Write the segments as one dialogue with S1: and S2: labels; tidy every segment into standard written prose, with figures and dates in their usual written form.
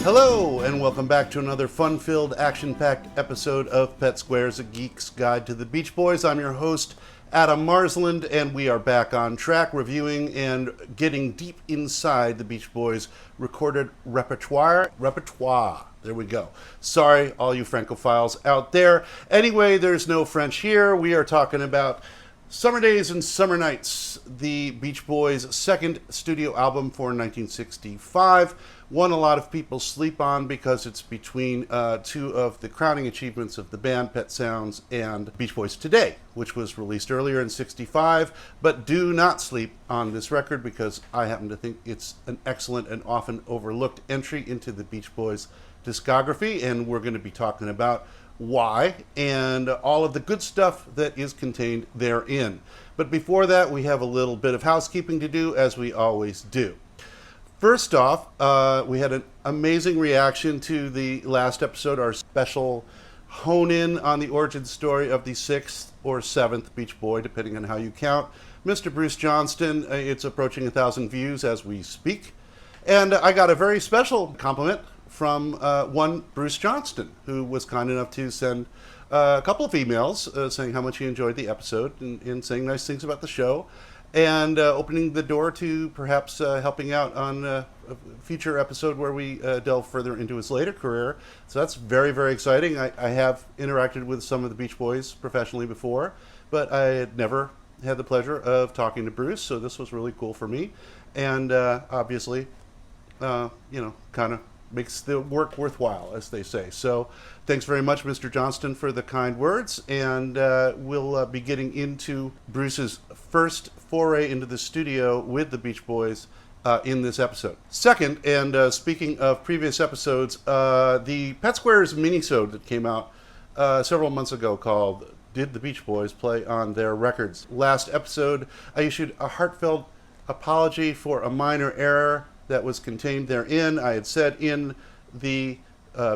S1: Hello, and welcome back to another fun-filled, action-packed episode of Pet Squares, a geek's guide to the Beach Boys. I'm your host, Adam Marsland, and we are back on track, reviewing and getting deep inside the Beach Boys' recorded repertoire. There we go. Sorry, all you Francophiles out there. Anyway, there's no French here. We are talking about Summer Days and Summer Nights, the Beach Boys' second studio album for 1965. One a lot of people sleep on because it's between two of the crowning achievements of the band, Pet Sounds and Beach Boys Today, which was released earlier in 65. But do not sleep on this record because I happen to think it's an excellent and often overlooked entry into the Beach Boys discography, and we're going to be talking about why and all of the good stuff that is contained therein. But before that, we have a little bit of housekeeping to do, as we always do. First off, we had an amazing reaction to the last episode, our special hone-in on the origin story of the 6th or 7th Beach Boy, depending on how you count, Mr. Bruce Johnston. It's approaching 1,000 views as we speak. And I got a very special compliment from one Bruce Johnston, who was kind enough to send a couple of emails saying how much he enjoyed the episode and saying nice things about the show, and opening the door to perhaps helping out on a future episode where we delve further into his later career. So that's very, very exciting. I have interacted with some of the Beach Boys professionally before, but I had never had the pleasure of talking to Bruce, so this was really cool for me. And obviously, kind of makes the work worthwhile, as they say. So thanks very much, Mr. Johnston, for the kind words, and we'll be getting into Bruce's first foray into the studio with the Beach Boys in this episode. Second, and speaking of previous episodes, the Pet Squares minisode that came out several months ago called Did the Beach Boys Play on Their Records? Last episode, I issued a heartfelt apology for a minor error that was contained therein. I had said in the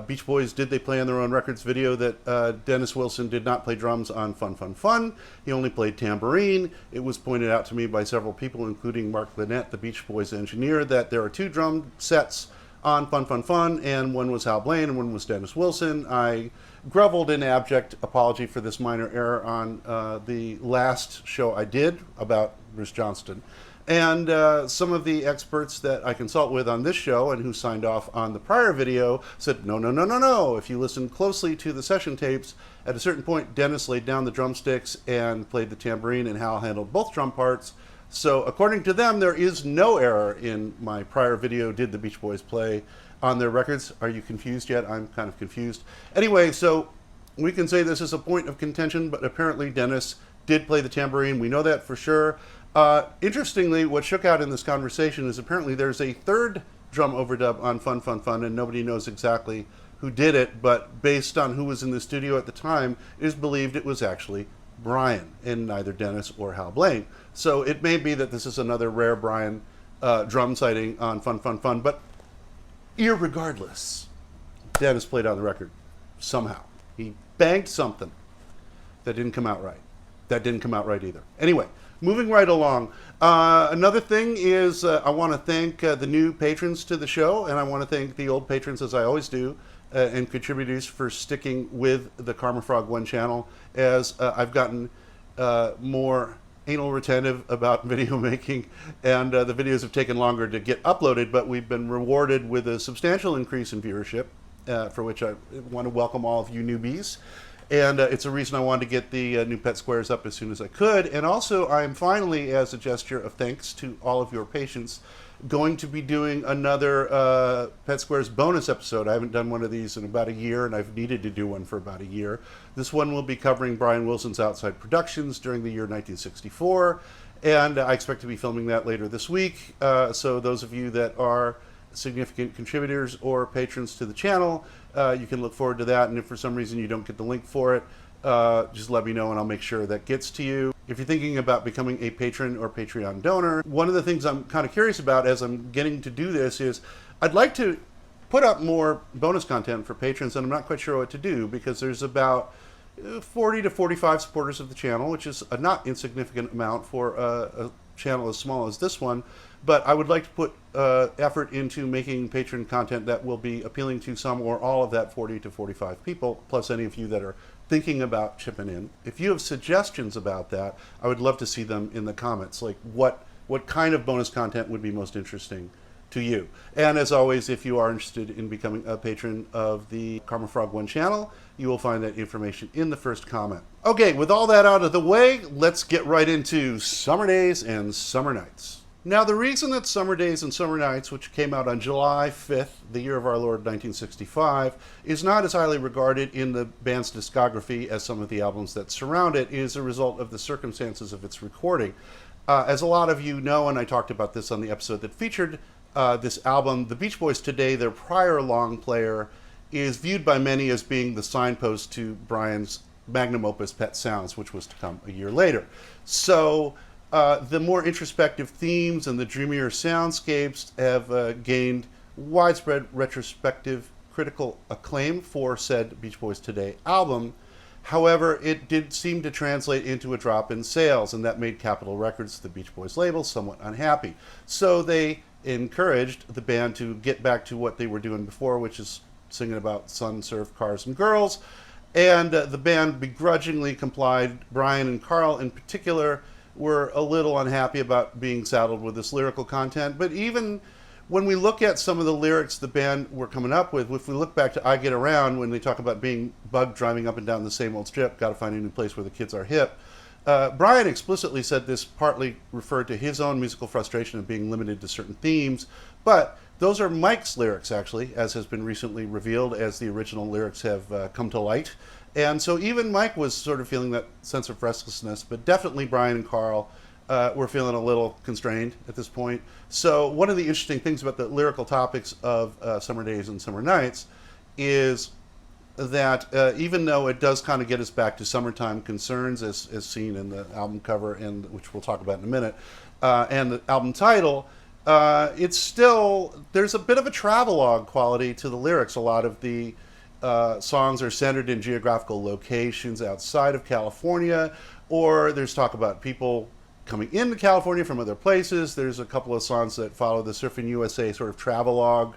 S1: Beach Boys Did They Play on Their Own Records video that Dennis Wilson did not play drums on Fun Fun Fun. He only played tambourine. It was pointed out to me by several people, including Mark Lynette, the Beach Boys engineer, that there are two drum sets on Fun Fun Fun, and one was Hal Blaine and one was Dennis Wilson. I groveled in abject apology for this minor error on the last show I did about Bruce Johnston. And some of the experts that I consult with on this show and who signed off on the prior video said, no. If you listen closely to the session tapes, at a certain point, Dennis laid down the drumsticks and played the tambourine, and Hal handled both drum parts. So according to them, there is no error in my prior video, Did the Beach Boys Play on Their Records? Are you confused yet? I'm kind of confused. Anyway, so we can say this is a point of contention, but apparently Dennis did play the tambourine. We know that for sure. Interestingly, what shook out in this conversation is apparently there's a third drum overdub on Fun Fun Fun, and nobody knows exactly who did it, but based on who was in the studio at the time, it is believed it was actually Brian, and neither Dennis or Hal Blaine. So it may be that this is another rare Brian drum sighting on Fun Fun Fun, but irregardless, Dennis played on the record somehow. He banged something that didn't come out right. That didn't come out right either. Anyway, moving right along. Another thing is I want to thank the new patrons to the show, and I want to thank the old patrons, as I always do, and contributors for sticking with the Karma Frog 1 channel, as I've gotten more anal retentive about video making, and the videos have taken longer to get uploaded, but we've been rewarded with a substantial increase in viewership, for which I want to welcome all of you newbies. And it's a reason I wanted to get the new Pet Squares up as soon as I could. And also, I'm finally, as a gesture of thanks to all of your patience, going to be doing another Pet Squares bonus episode. I haven't done one of these in about a year, and I've needed to do one for about a year. This one will be covering Brian Wilson's Outside Productions during the year 1964, and I expect to be filming that later this week. So those of you that are significant contributors or patrons to the channel, you can look forward to that, and if for some reason you don't get the link for it, just let me know and I'll make sure that gets to you. If you're thinking about becoming a patron or Patreon donor, one of the things I'm kind of curious about as I'm getting to do this is I'd like to put up more bonus content for patrons, and I'm not quite sure what to do because there's about 40 to 45 supporters of the channel, which is a not insignificant amount for a channel as small as this one, but I would like to put effort into making patron content that will be appealing to some or all of that 40 to 45 people, plus any of you that are thinking about chipping in. If you have suggestions about that, I would love to see them in the comments. Like what kind of bonus content would be most interesting to you. And as always, if you are interested in becoming a patron of the Karma Frog 1 channel, you will find that information in the first comment. Okay, with all that out of the way, let's get right into Summer Days and Summer Nights. Now, the reason that Summer Days and Summer Nights, which came out on July 5th, the year of our Lord 1965, is not as highly regarded in the band's discography as some of the albums that surround it is a result of the circumstances of its recording. As a lot of you know, and I talked about this on the episode that featured this album, the Beach Boys Today, their prior long player, is viewed by many as being the signpost to Brian's magnum opus Pet Sounds, which was to come a year later. So the more introspective themes and the dreamier soundscapes have gained widespread retrospective critical acclaim for said Beach Boys Today album. However, it did seem to translate into a drop in sales, and that made Capitol Records, the Beach Boys label, somewhat unhappy. So they encouraged the band to get back to what they were doing before, which is singing about sun, surf, cars, and girls. And the band begrudgingly complied. Brian and Carl, in particular, were a little unhappy about being saddled with this lyrical content. But even when we look at some of the lyrics the band were coming up with, if we look back to I Get Around, when they talk about being bugged driving up and down the same old strip, got to find a new place where the kids are hip, Brian explicitly said this partly referred to his own musical frustration of being limited to certain themes, but those are Mike's lyrics, actually, as has been recently revealed as the original lyrics have come to light. And so even Mike was sort of feeling that sense of restlessness, but definitely Brian and Carl were feeling a little constrained at this point. So one of the interesting things about the lyrical topics of Summer Days and Summer Nights is that even though it does kind of get us back to summertime concerns, as seen in the album cover, and which we'll talk about in a minute, and the album title, it's still, there's a bit of a travelogue quality to the lyrics. A lot of the songs are centered in geographical locations outside of California, or there's talk about people coming into California from other places. There's a couple of songs that follow the Surfing U.S.A. sort of travelogue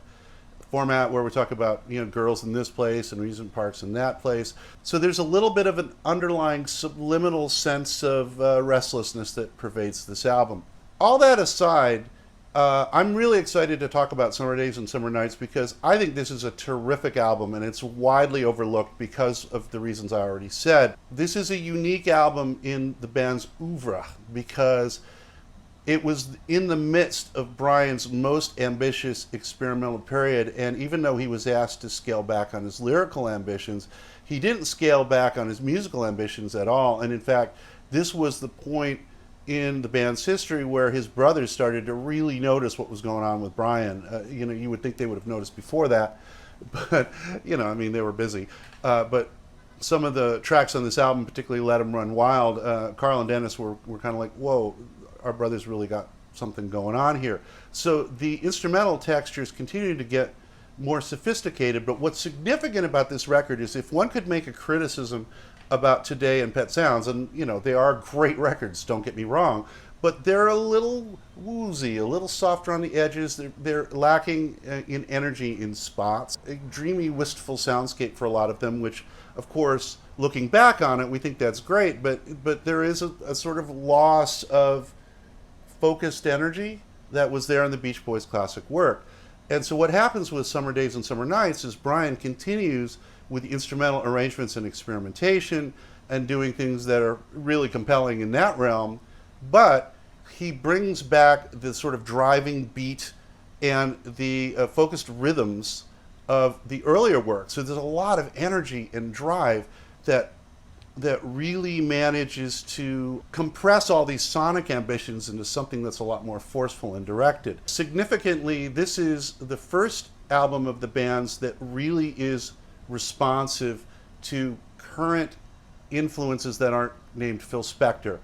S1: format where we talk about, you know, girls in this place and amusement parks in that place. So there's a little bit of an underlying subliminal sense of restlessness that pervades this album. All that aside, I'm really excited to talk about Summer Days and Summer Nights because I think this is a terrific album and it's widely overlooked because of the reasons I already said. This is a unique album in the band's oeuvre because it was in the midst of Brian's most ambitious experimental period, and even though he was asked to scale back on his lyrical ambitions, he didn't scale back on his musical ambitions at all. And in fact, this was the point in the band's history where his brothers started to really notice what was going on with Brian. You know, you would think they would have noticed before that, but, you know, I mean, they were busy. But some of the tracks on this album, particularly Let 'Em Run Wild, Carl and Dennis were kind of like, whoa, our brothers really got something going on here. So the instrumental textures continue to get more sophisticated, but what's significant about this record is if one could make a criticism about Today and Pet Sounds, and you know, they are great records, don't get me wrong, but they're a little woozy, a little softer on the edges. They're lacking in energy in spots. A dreamy, wistful soundscape for a lot of them, which, of course, looking back on it, we think that's great, but there is a sort of loss of focused energy that was there in the Beach Boys' classic work. And so what happens with Summer Days and Summer Nights is Brian continues with the instrumental arrangements and experimentation and doing things that are really compelling in that realm, but he brings back the sort of driving beat and the focused rhythms of the earlier work. So there's a lot of energy and drive that really manages to compress all these sonic ambitions into something that's a lot more forceful and directed. Significantly, this is the first album of the band's that really is responsive to current influences that aren't named Phil Spector.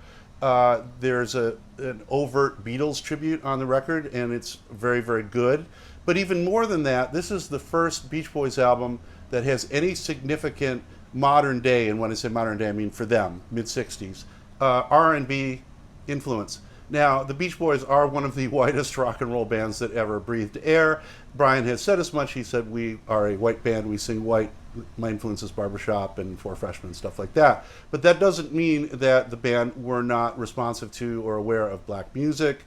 S1: There's an overt Beatles tribute on the record, and it's very, very good. But even more than that, this is the first Beach Boys album that has any significant modern day, and when I say modern day, I mean for them, mid-60s, R&B influence. Now, the Beach Boys are one of the whitest rock and roll bands that ever breathed air. Brian has said as much. He said, we are a white band, we sing white. My influence is Barbershop and Four Freshmen and stuff like that. But that doesn't mean that the band were not responsive to or aware of black music.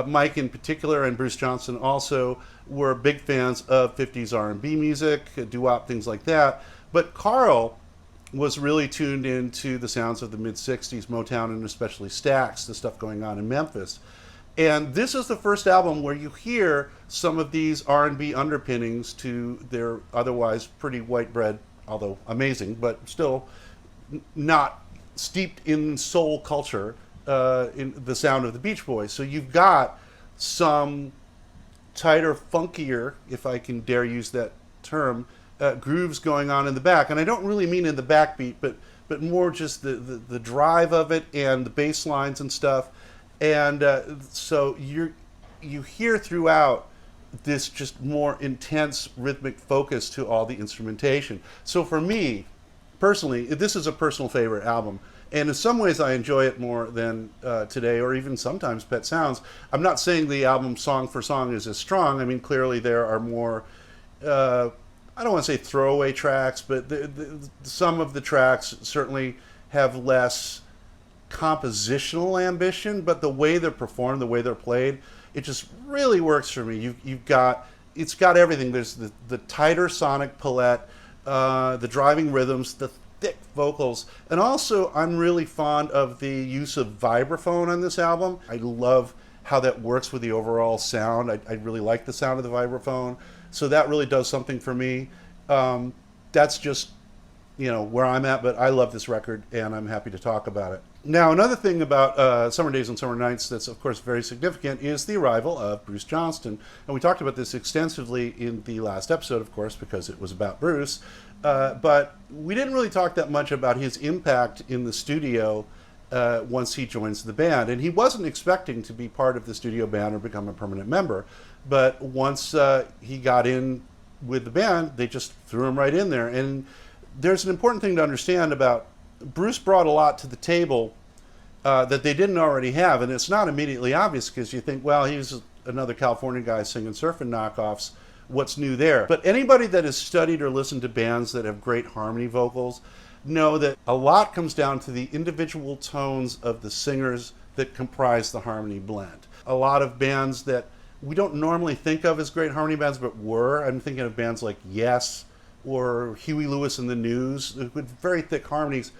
S1: Mike in particular and Bruce Johnston also were big fans of 50s R&B music, doo-wop, things like that. But Carl was really tuned into the sounds of the mid-60s, Motown, and especially Stax, the stuff going on in Memphis. And this is the first album where you hear some of these R&B underpinnings to their otherwise pretty white bread, although amazing, but still not steeped in soul culture, in the sound of the Beach Boys. So you've got some tighter, funkier, if I can dare use that term, grooves going on in the back. And I don't really mean in the backbeat, but more just the drive of it and the bass lines and stuff. And so you hear throughout this just more intense rhythmic focus to all the instrumentation. So for me, personally, this is a personal favorite album. And in some ways I enjoy it more than Today or even sometimes Pet Sounds. I'm not saying the album song for song is as strong. I mean, clearly there are more, I don't want to say throwaway tracks, but some of the tracks certainly have less compositional ambition, but the way they're performed, the way they're played, it just really works for me. It's got everything. There's the tighter sonic palette, the driving rhythms, the thick vocals, and also I'm really fond of the use of vibraphone on this album. I love how that works with the overall sound. I really like the sound of the vibraphone, so that really does something for me. That's just, where I'm at, but I love this record and I'm happy to talk about it. Now, another thing about Summer Days and Summer Nights that's, of course, very significant is the arrival of Bruce Johnston. And we talked about this extensively in the last episode, of course, because it was about Bruce. But we didn't really talk that much about his impact in the studio once he joins the band. And he wasn't expecting to be part of the studio band or become a permanent member. But once he got in with the band, they just threw him right in there. And there's an important thing to understand about Bruce brought a lot to the table that they didn't already have, and it's not immediately obvious because you think, well, he's another California guy singing surfing knockoffs. What's new there? But anybody that has studied or listened to bands that have great harmony vocals know that a lot comes down to the individual tones of the singers that comprise the harmony blend. A lot of bands that we don't normally think of as great harmony bands, but were. I'm thinking of bands like Yes or Huey Lewis and the News, with very thick harmonies.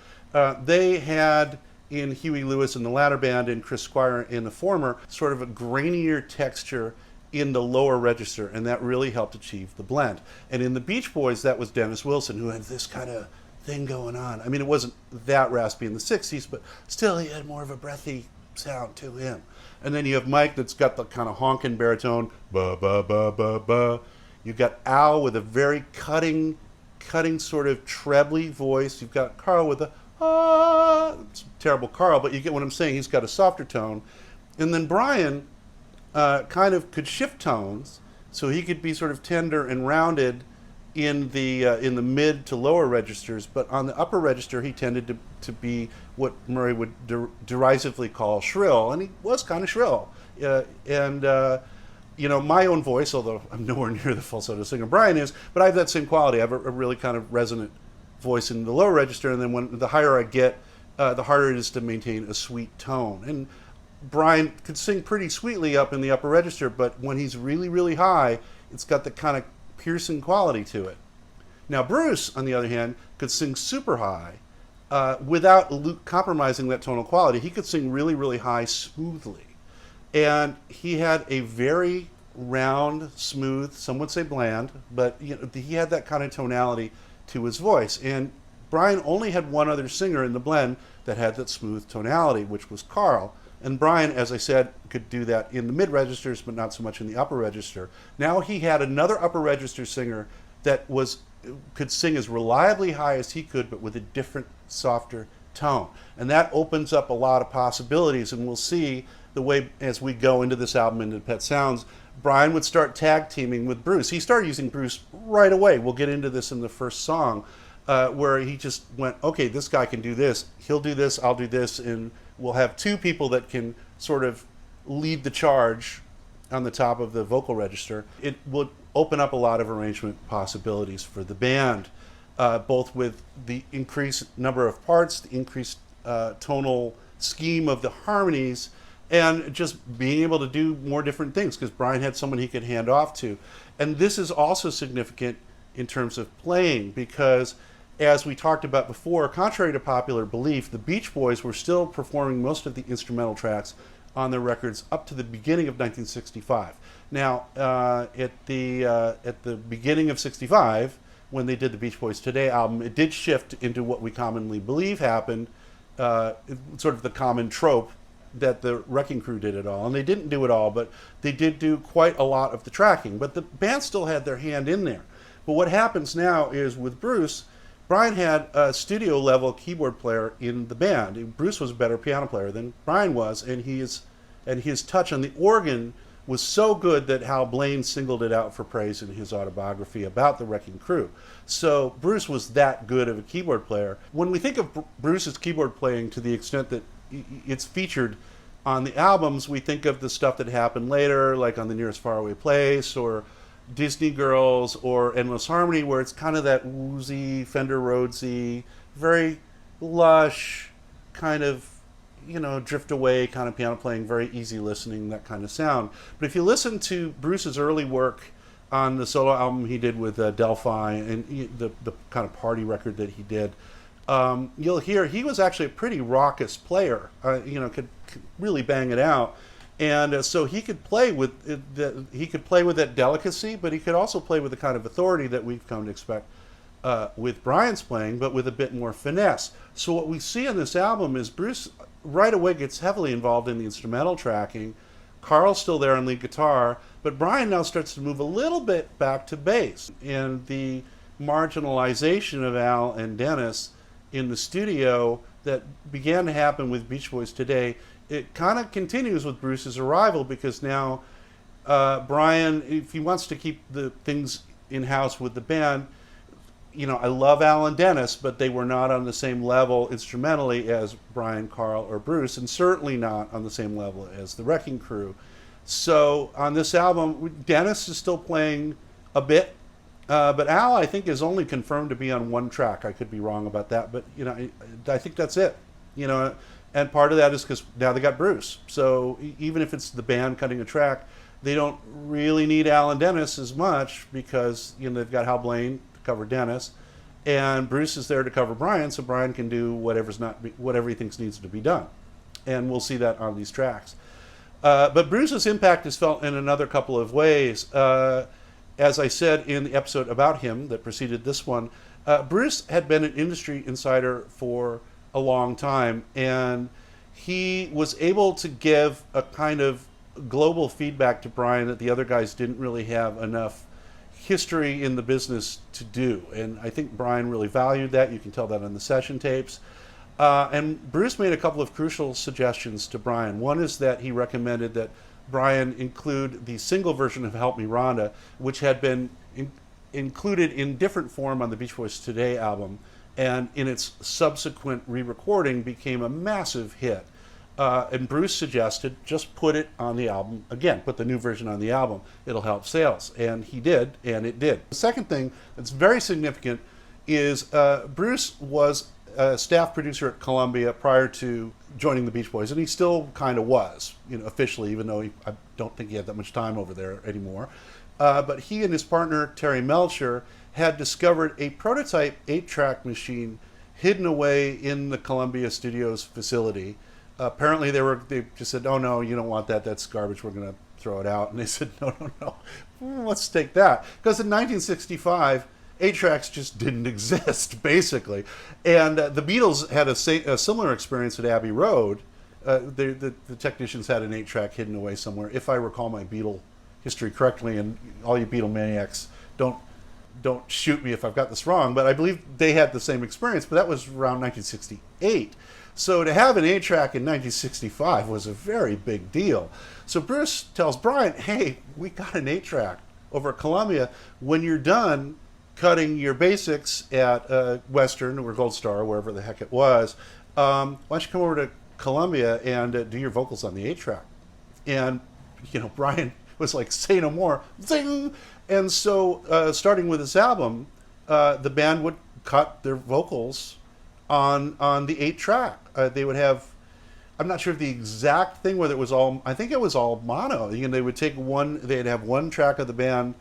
S1: They had in Huey Lewis in the latter band and Chris Squire in the former sort of a grainier texture in the lower register, and that really helped achieve the blend. And in the Beach Boys, that was Dennis Wilson, who had this kind of thing going on. I mean, it wasn't that raspy in the 60s, but still he had more of a breathy sound to him. And then you have Mike that's got the kind of honking baritone, ba ba ba ba ba. You've got Al with a very cutting sort of trebly voice. You've got Carl with a it's terrible Carl, but you get what I'm saying. He's got a softer tone. And then Brian kind of could shift tones, so he could be sort of tender and rounded in the mid to lower registers, but on the upper register he tended to be what Murray would derisively call shrill, and he was kind of shrill. My own voice, although I'm nowhere near the falsetto singer Brian is, but I have that same quality. I have a really kind of resonant voice in the lower register, and then when the higher I get, the harder it is to maintain a sweet tone. And Brian could sing pretty sweetly up in the upper register, but when he's really, really high, it's got the kind of piercing quality to it. Now Bruce, on the other hand, could sing super high without compromising that tonal quality. He could sing really, really high smoothly. And he had a very round, smooth, some would say bland, but he had that kind of tonality to his voice. And Brian only had one other singer in the blend that had that smooth tonality, which was Carl. And Brian, as I said, could do that in the mid registers, but not so much in the upper register. Now he had another upper register singer that could sing as reliably high as he could, but with a different, softer tone. And that opens up a lot of possibilities, and we'll see the way as we go into this album, into Pet Sounds, Brian would start tag teaming with Bruce. He started using Bruce right away. We'll get into this in the first song, where he just went, okay, this guy can do this. He'll do this, I'll do this, and we'll have two people that can sort of lead the charge on the top of the vocal register, it would open up a lot of arrangement possibilities for the band, both with the increased number of parts, the increased tonal scheme of the harmonies, and just being able to do more different things because Brian had someone he could hand off to. And this is also significant in terms of playing because, as we talked about before, contrary to popular belief, the Beach Boys were still performing most of the instrumental tracks on their records up to the beginning of 1965. Now, at the beginning of '65, when they did the Beach Boys Today album, it did shift into what we commonly believe happened, sort of the common trope that the Wrecking Crew did it all. And they didn't do it all, but they did do quite a lot of the tracking. But the band still had their hand in there. But what happens now is with Bruce, Brian had a studio level keyboard player in the band. Bruce was a better piano player than Brian was, and his touch on the organ was so good that Hal Blaine singled it out for praise in his autobiography about the Wrecking Crew. So Bruce was that good of a keyboard player. When we think of Bruce's keyboard playing to the extent that it's featured on the albums, we think of the stuff that happened later, like on The Nearest Faraway Place or Disney Girls or Endless Harmony, where it's kind of that woozy, Fender Rhodesy, very lush, kind of, drift away kind of piano playing, very easy listening, that kind of sound. But if you listen to Bruce's early work on the solo album he did with Delphi and the kind of party record that he did, you'll hear he was actually a pretty raucous player, could really bang it out. And so he could play with that delicacy, but he could also play with the kind of authority that we've come to expect with Brian's playing, but with a bit more finesse. So what we see on this album is Bruce right away gets heavily involved in the instrumental tracking. Carl's still there on lead guitar, but Brian now starts to move a little bit back to bass. And the marginalization of Al and Dennis in the studio that began to happen with Beach Boys Today, it kind of continues with Bruce's arrival, because now Brian, if he wants to keep the things in-house with the band, I love Al and Dennis, but they were not on the same level instrumentally as Brian, Carl, or Bruce, and certainly not on the same level as the Wrecking Crew. So on this album, Dennis is still playing a bit, but Al, I think, is only confirmed to be on one track. I could be wrong about that, but I think that's it. And part of that is because now they got Bruce. So even if it's the band cutting a track, they don't really need Al and Dennis as much because they've got Hal Blaine to cover Dennis, and Bruce is there to cover Brian, so Brian can do whatever he thinks needs to be done, and we'll see that on these tracks. But Bruce's impact is felt in another couple of ways. As I said in the episode about him that preceded this one, Bruce had been an industry insider for a long time, and he was able to give a kind of global feedback to Brian that the other guys didn't really have enough history in the business to do. And I think Brian really valued that. You can tell that on the session tapes. And Bruce made a couple of crucial suggestions to Brian. One is that he recommended that Brian include the single version of Help Me Rhonda, which had been included in different form on the Beach Boys Today album, and in its subsequent re-recording became a massive hit. And Bruce suggested just put it on the album again, put the new version on the album. It'll help sales. And he did, and it did. The second thing that's very significant is Bruce was a staff producer at Columbia prior to joining the Beach Boys, and he still kind of was, officially, even though I don't think he had that much time over there anymore. But he and his partner, Terry Melcher, had discovered a prototype 8-track machine hidden away in the Columbia Studios facility. Apparently they just said, "Oh no, you don't want that, that's garbage, we're going to throw it out." And they said, no, let's take that. Because in 1965, 8-tracks just didn't exist, basically. And the Beatles had a similar experience at Abbey Road. The technicians had an 8-track hidden away somewhere, if I recall my Beatle history correctly, and all you Beatle maniacs don't shoot me if I've got this wrong, but I believe they had the same experience, but that was around 1968. So to have an 8-track in 1965 was a very big deal. So Bruce tells Brian, "Hey, we got an 8-track over at Columbia. When you're done cutting your basics at Western or Gold Star, or wherever the heck it was, why don't you come over to Columbia and do your vocals on the 8-track?" And, Brian was like, say no more, zing! And so, starting with this album, the band would cut their vocals on the 8-track. They would have, I'm not sure of the exact thing, whether it was all, I think it was all mono. They would take they'd have one track of the band,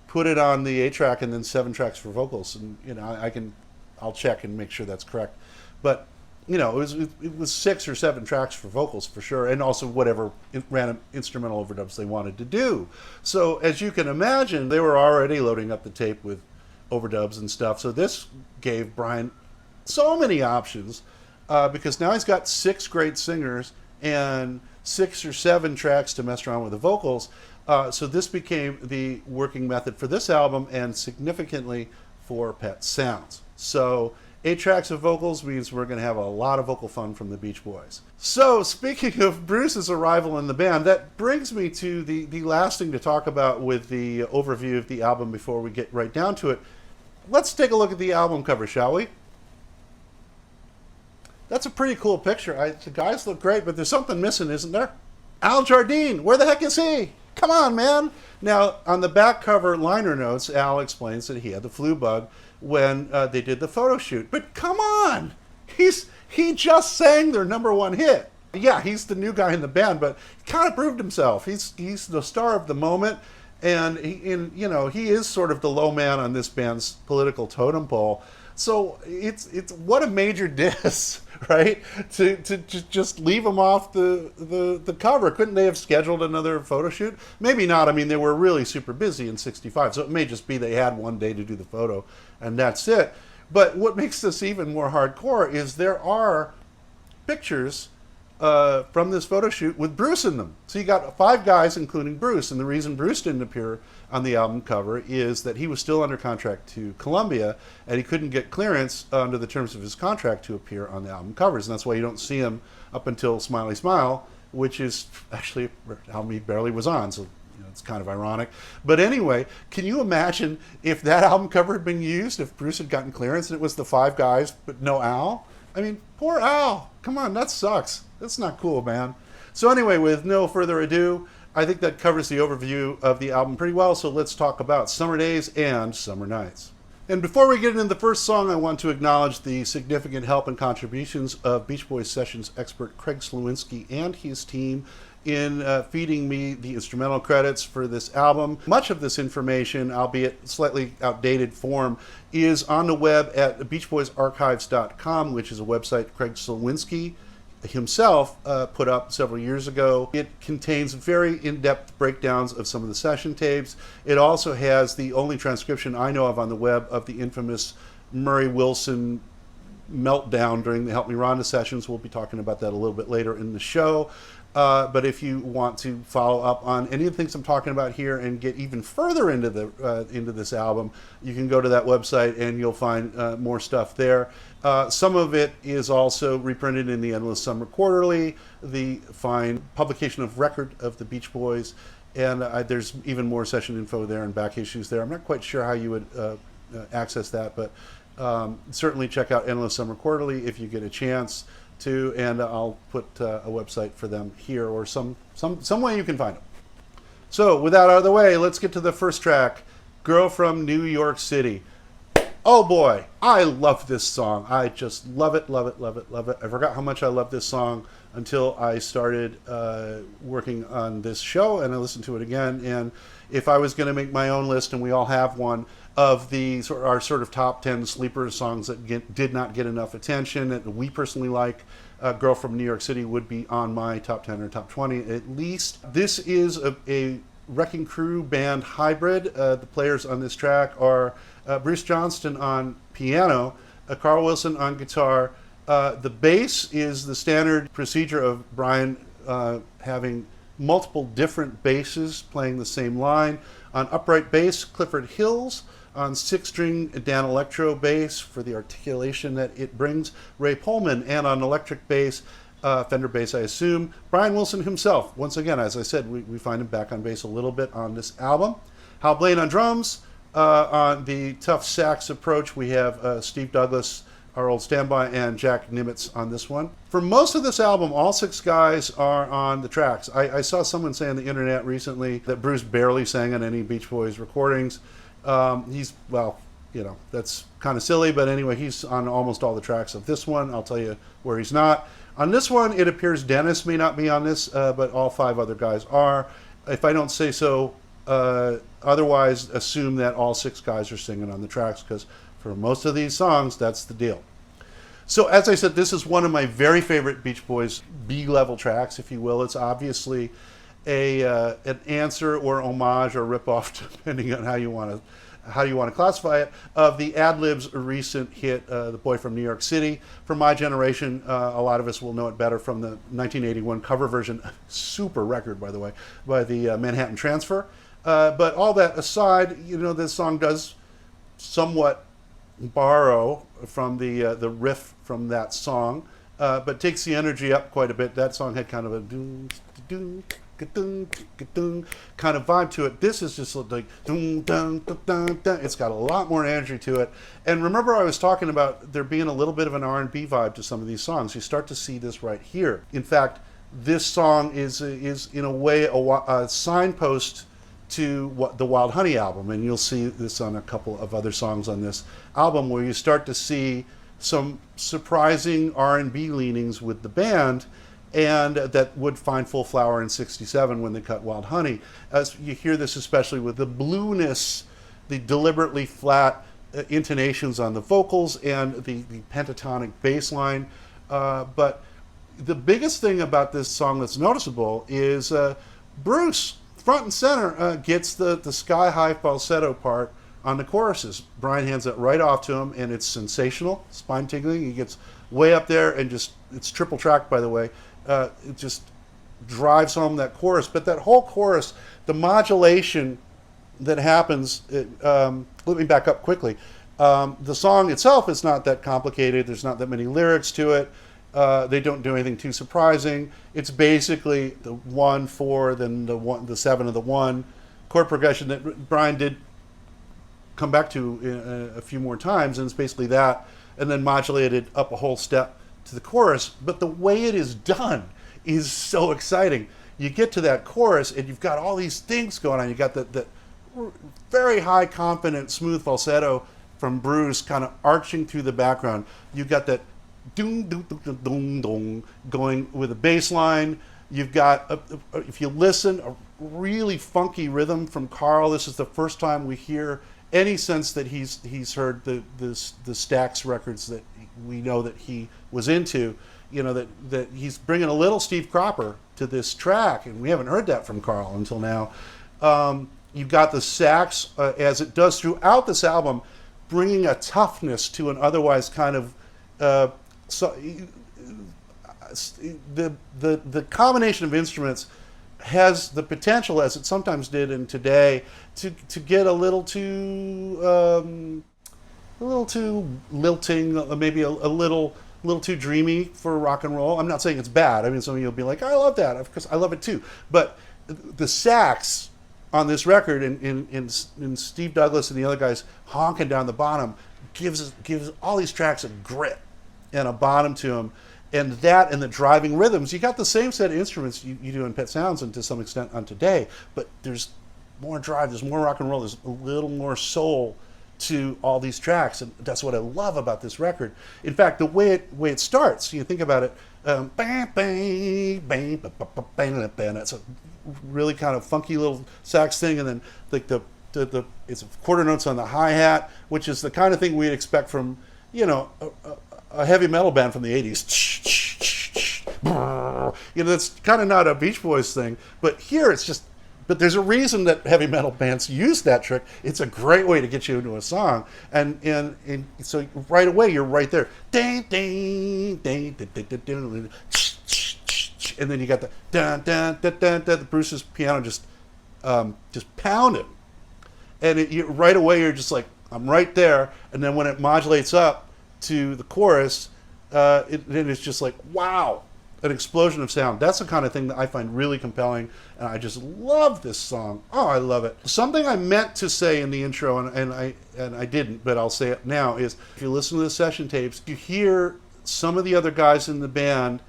S1: put it on the 8-track, and then 7 tracks for vocals. And, I'll check and make sure that's correct. But, it was 6 or 7 tracks for vocals for sure, and also whatever random instrumental overdubs they wanted to do. So, as you can imagine, they were already loading up the tape with overdubs and stuff. So this gave Brian so many options, because now he's got 6 great singers and 6 or 7 tracks to mess around with the vocals. So this became the working method for this album, and significantly for Pet Sounds. So 8 tracks of vocals means we're going to have a lot of vocal fun from the Beach Boys. So speaking of Bruce's arrival in the band, that brings me to the last thing to talk about with the overview of the album before we get right down to it. Let's take a look at the album cover, shall we? That's a pretty cool picture. The guys look great, but there's something missing, isn't there? Al Jardine, where the heck is he? Come on, man. Now, on the back cover liner notes, Al explains that he had the flu bug when they did the photo shoot. But come on! He just sang their #1 hit. Yeah, he's the new guy in the band, but he kind of proved himself. He's the star of the moment, and he is sort of the low man on this band's political totem pole. So it's what a major diss, right? To just leave him off the cover. Couldn't they have scheduled another photo shoot? Maybe not. I mean, they were really super busy in '65, so it may just be they had one day to do the photo, and that's it. But what makes this even more hardcore is there are pictures from this photo shoot with Bruce in them. So you got 5 guys, including Bruce. And the reason Bruce didn't appear on the album cover is that he was still under contract to Columbia, and he couldn't get clearance under the terms of his contract to appear on the album covers. And that's why you don't see him up until Smiley Smile, which is actually an album he barely was on. So it's kind of ironic. But anyway, can you imagine if that album cover had been used, if Bruce had gotten clearance and it was the 5 guys but no Al? I mean, poor Al. Come on, that sucks. That's not cool, man. So anyway, with no further ado, I think that covers the overview of the album pretty well, so let's talk about Summer Days and Summer Nights. And before we get into the first song, I want to acknowledge the significant help and contributions of Beach Boys Sessions expert Craig Slowinski and his team in feeding me the instrumental credits for this album. Much of this information, albeit slightly outdated form, is on the web at beachboysarchives.com, which is a website Craig Slowinski himself put up several years ago. It contains very in-depth breakdowns of some of the session tapes. It also has the only transcription I know of on the web of the infamous Murray Wilson meltdown during the Help Me Rhonda sessions. We'll be talking about that a little bit later in the show. But if you want to follow up on any of the things I'm talking about here and get even further into this album, you can go to that website and you'll find more stuff there. Some of it is also reprinted in the Endless Summer Quarterly, the fine publication of record of the Beach Boys, and there's even more session info there and back issues there. I'm not quite sure how you would access that, but certainly check out Endless Summer Quarterly if you get a chance to, and I'll put a website for them here, or some way you can find them. So with that out of the way, let's get to the first track, Girl from New York City. Oh boy, I love this song. I just love it, love it, love it, love it. I forgot how much I love this song until I started working on this show, and I listened to it again. And if I was going to make my own list, and we all have one, of our sort of top 10 sleeper songs that did not get enough attention, that we personally like, Girl from New York City would be on my top 10 or top 20 at least. This is a Wrecking Crew band hybrid. The players on this track are Bruce Johnston on piano, Carl Wilson on guitar. The bass is the standard procedure of Brian having multiple different basses playing the same line. On upright bass, Clifford Hills. On 6-string Dan Electro bass for the articulation that it brings, Ray Pullman. And on electric bass, Fender bass, I assume, Brian Wilson himself. Once again, as I said, we find him back on bass a little bit on this album. Hal Blaine on drums. On the tough sax approach, we have Steve Douglas our old standby, and Jack Nimitz on this one. For most of this album, all 6 guys are on the tracks. I saw someone say on the internet recently that Bruce barely sang on any Beach Boys recordings. That's kind of silly, but anyway, he's on almost all the tracks of this one. I'll tell you where he's not. On this one, it appears Dennis may not be on this, but all 5 other guys are. If I don't say so, otherwise, assume that all 6 guys are singing on the tracks, because for most of these songs, that's the deal. So as I said, this is one of my very favorite Beach Boys B-level tracks, if you will. It's obviously an answer or homage or ripoff, depending on how you want to classify it, of the Ad-Lib's recent hit, The Boy from New York City. For my generation, a lot of us will know it better from the 1981 cover version, super record, by the way, by the Manhattan Transfer. But all that aside, this song does somewhat borrow from the riff from that song, but takes the energy up quite a bit. That song had kind of a kind of vibe to it. This is just like it's got a lot more energy to it. And remember, I was talking about there being a little bit of an R&B vibe to some of these songs. You start to see this right here. In fact, this song is in a way a signpost to the Wild Honey album, and you'll see this on a couple of other songs on this album, where you start to see some surprising R&B leanings with the band, and that would find full flower in '67 when they cut Wild Honey. As you hear this, especially with the blueness, the deliberately flat intonations on the vocals, and the pentatonic bass line. But the biggest thing about this song that's noticeable is Bruce, front and center, gets the sky-high falsetto part on the choruses. Brian hands it right off to him, and it's sensational, spine-tingling. He gets way up there, and it's triple tracked, by the way. It just drives home that chorus. But that whole chorus, the modulation that happens, let me back up quickly. The song itself is not that complicated. There's not that many lyrics to it. They don't do anything too surprising. It's basically the 1-4, then the 7 of the 1 chord progression that Brian did come back to a few more times, and it's basically that, and then modulated up a whole step to the chorus. But the way it is done is so exciting. You get to that chorus, and you've got all these things going on. You got that very high, confident, smooth falsetto from Bruce kind of arching through the background. You've got that doom, doom, doom, doom, doom, doom, going with a bass line. You've got, if you listen, a really funky rhythm from Carl. This is the first time we hear any sense that he's heard the Stax records that we know that he was into. That he's bringing a little Steve Cropper to this track, and we haven't heard that from Carl until now. You've got the sax, as it does throughout this album, bringing a toughness to an otherwise kind of the combination of instruments has the potential, as it sometimes did in today, to get a little too lilting, maybe a little too dreamy for rock and roll. I'm not saying it's bad. I mean, some of you will be like, I love that. Of course, I love it too. But the sax on this record, and Steve Douglas and the other guys honking down the bottom, gives all these tracks a grit and a bottom to them. And that and the driving rhythms, you got the same set of instruments you do in Pet Sounds and to some extent on Today, but there's more drive, there's more rock and roll, there's a little more soul to all these tracks, and that's what I love about this record. In fact, the way it starts, you think about it, it's a really kind of funky little sax thing, and then like it's quarter notes on the hi-hat, which is the kind of thing we'd expect from, a heavy metal band from the 80s. That's kind of not a Beach Boys thing, but here it's just, but there's a reason that heavy metal bands use that trick. It's a great way to get you into a song, and so right away you're right there. And then you got the dun dun dun dun dun, the Bruce's piano just pounding, and right away you're just like, I'm right there. And then when it modulates up to the chorus, then it's just like, wow, an explosion of sound. That's the kind of thing that I find really compelling, and I just love this song. Oh, I love it. Something I meant to say in the intro, and I didn't, but I'll say it now, is if you listen to the session tapes, you hear some of the other guys in the band,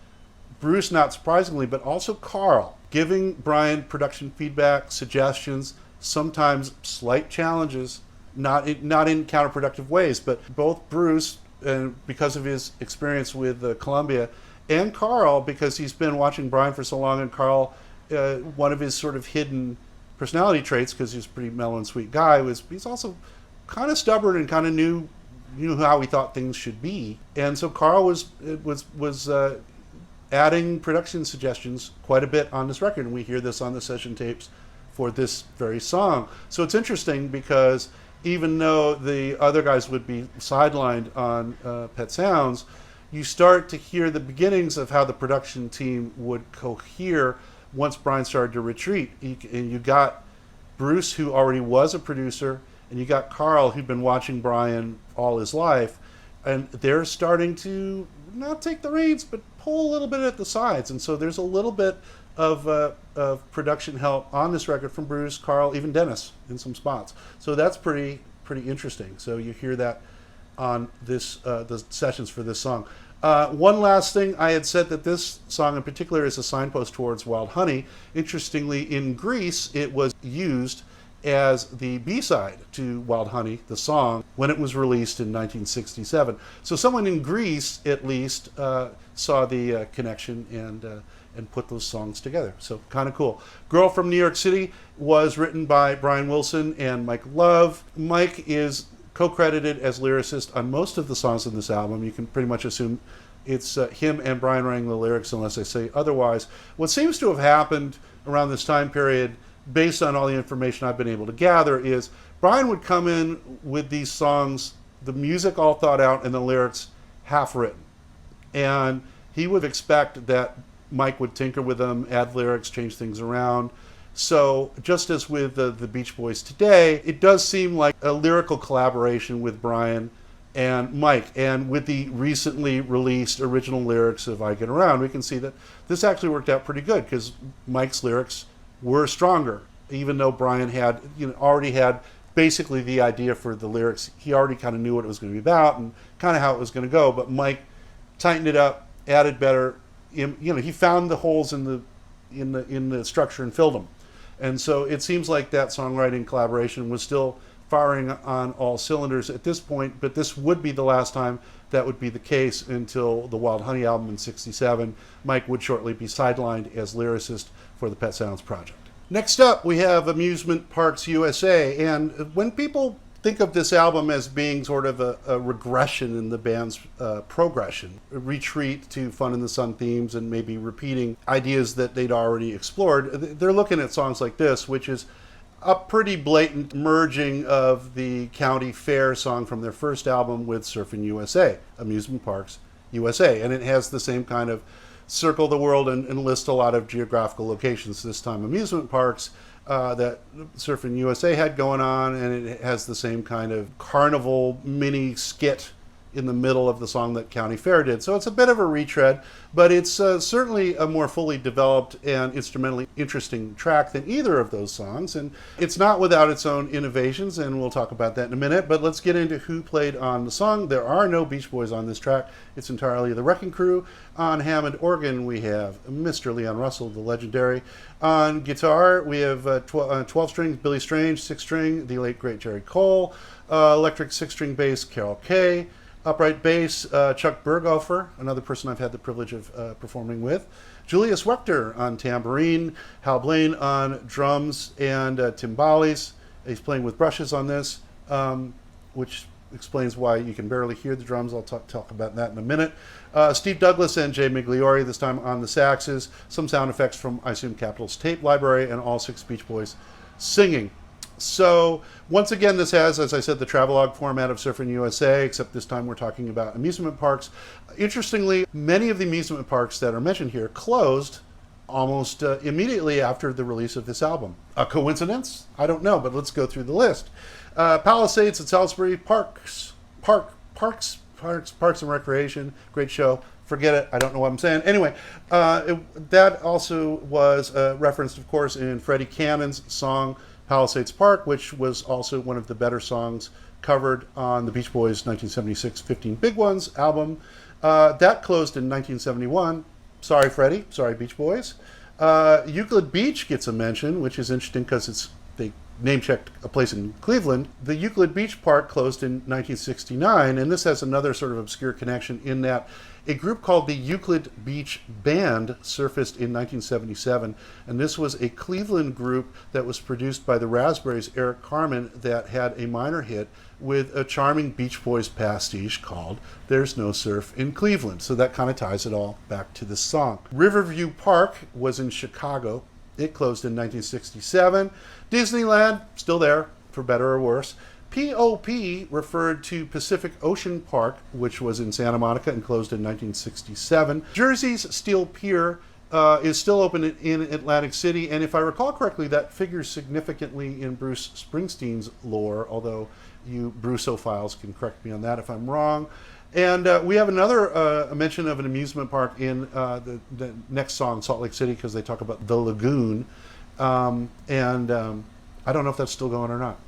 S1: Bruce not surprisingly, but also Carl, giving Brian production feedback, suggestions, sometimes slight challenges, not in counterproductive ways, but both Bruce, because of his experience with Columbia, and Carl, because he's been watching Brian for so long, and Carl, one of his sort of hidden personality traits, because he's a pretty mellow and sweet guy, was he's also kind of stubborn and kind of knew how he thought things should be. And so Carl was adding production suggestions quite a bit on this record, and we hear this on the session tapes for this very song. So it's interesting because even though the other guys would be sidelined on Pet Sounds, you start to hear the beginnings of how the production team would cohere once Brian started to retreat. And you got Bruce, who already was a producer, and you got Carl, who'd been watching Brian all his life, and they're starting to not take the reins, but pull a little bit at the sides. And so there's a little bit of production help on this record from Bruce, Carl, even Dennis in some spots. So that's pretty interesting. So you hear that on this the sessions for this song. One last thing, I had said that this song in particular is a signpost towards Wild Honey. Interestingly, in Greece, it was used as the B-side to Wild Honey, the song, when it was released in 1967. So someone in Greece, at least, saw the connection and put those songs together. So kind of cool. Girl from New York City was written by Brian Wilson and Mike Love. Mike is co-credited as lyricist on most of the songs in this album. You can pretty much assume it's him and Brian writing the lyrics unless I say otherwise. What seems to have happened around this time period, based on all the information I've been able to gather, is Brian would come in with these songs, the music all thought out and the lyrics half written. And he would expect that Mike would tinker with them, add lyrics, change things around. So just as with the Beach Boys today, it does seem like a lyrical collaboration with Brian and Mike. And with the recently released original lyrics of I Get Around, we can see that this actually worked out pretty good because Mike's lyrics were stronger, even though Brian had already had basically the idea for the lyrics. He already kind of knew what it was going to be about and kind of how it was going to go. But Mike tightened it up, added better. He found the holes in the structure and filled them. And so it seems like that songwriting collaboration was still firing on all cylinders at this point, but this would be the last time that would be the case until the Wild Honey album in '67. Mike would shortly be sidelined as lyricist for the Pet Sounds project. Next up, we have Amusement Parks USA, and when people think of this album as being sort of a regression in the band's progression, a retreat to Fun in the Sun themes and maybe repeating ideas that they'd already explored, they're looking at songs like this, which is a pretty blatant merging of the county fair song from their first album with Surfin' USA, Amusement Parks USA. And it has the same kind of circle the world and list a lot of geographical locations, this time amusement parks, that Surfin' USA had going on, and it has the same kind of carnival mini skit in the middle of the song that County Fair did. So it's a bit of a retread, but it's certainly a more fully developed and instrumentally interesting track than either of those songs. And it's not without its own innovations, and we'll talk about that in a minute. But let's get into who played on the song. There are no Beach Boys on this track. It's entirely the Wrecking Crew. On Hammond organ, we have Mr. Leon Russell, the legendary. On guitar, we have 12 strings, Billy Strange, 6-string, the late great Jerry Cole, electric 6-string bass, Carol Kay, upright bass, Chuck Berghofer, another person I've had the privilege of performing with, Julius Wechter on tambourine, Hal Blaine on drums and timbales. He's playing with brushes on this, which explains why you can barely hear the drums. I'll talk about that in a minute. Steve Douglas and Jay Migliori, this time on the saxes, some sound effects from, I assume, Capitol's tape library, and all 6 Beach Boys singing. So once again, this has, as I said, the travelogue format of Surfin' USA, except this time we're talking about amusement parks. Interestingly, many of the amusement parks that are mentioned here closed almost immediately after the release of this album. A coincidence? I don't know, but let's go through the list. Palisades at Salisbury, Parks and Recreation, great show. Forget it. I don't know what I'm saying. Anyway, that also was referenced, of course, in Freddie Cannon's song Palisades Park, which was also one of the better songs covered on the Beach Boys' 1976 15 Big Ones album. That closed in 1971. Sorry, Freddie. Sorry, Beach Boys. Euclid Beach gets a mention, which is interesting because they name-checked a place in Cleveland. The Euclid Beach Park closed in 1969, and this has another sort of obscure connection in that a group called the Euclid Beach Band surfaced in 1977, and this was a Cleveland group that was produced by the Raspberries' Eric Carmen that had a minor hit with a charming Beach Boys pastiche called There's No Surf in Cleveland. So that kind of ties it all back to this song. Riverview Park was in Chicago. It closed in 1967. Disneyland, still there, for better or worse. POP referred to Pacific Ocean Park, which was in Santa Monica and closed in 1967. Jersey's Steel Pier is still open in Atlantic City, and if I recall correctly, that figures significantly in Bruce Springsteen's lore, although you Bruceophiles can correct me on that if I'm wrong. And we have another mention of an amusement park in the next song, Salt Lake City, because they talk about the lagoon. I don't know if that's still going or not.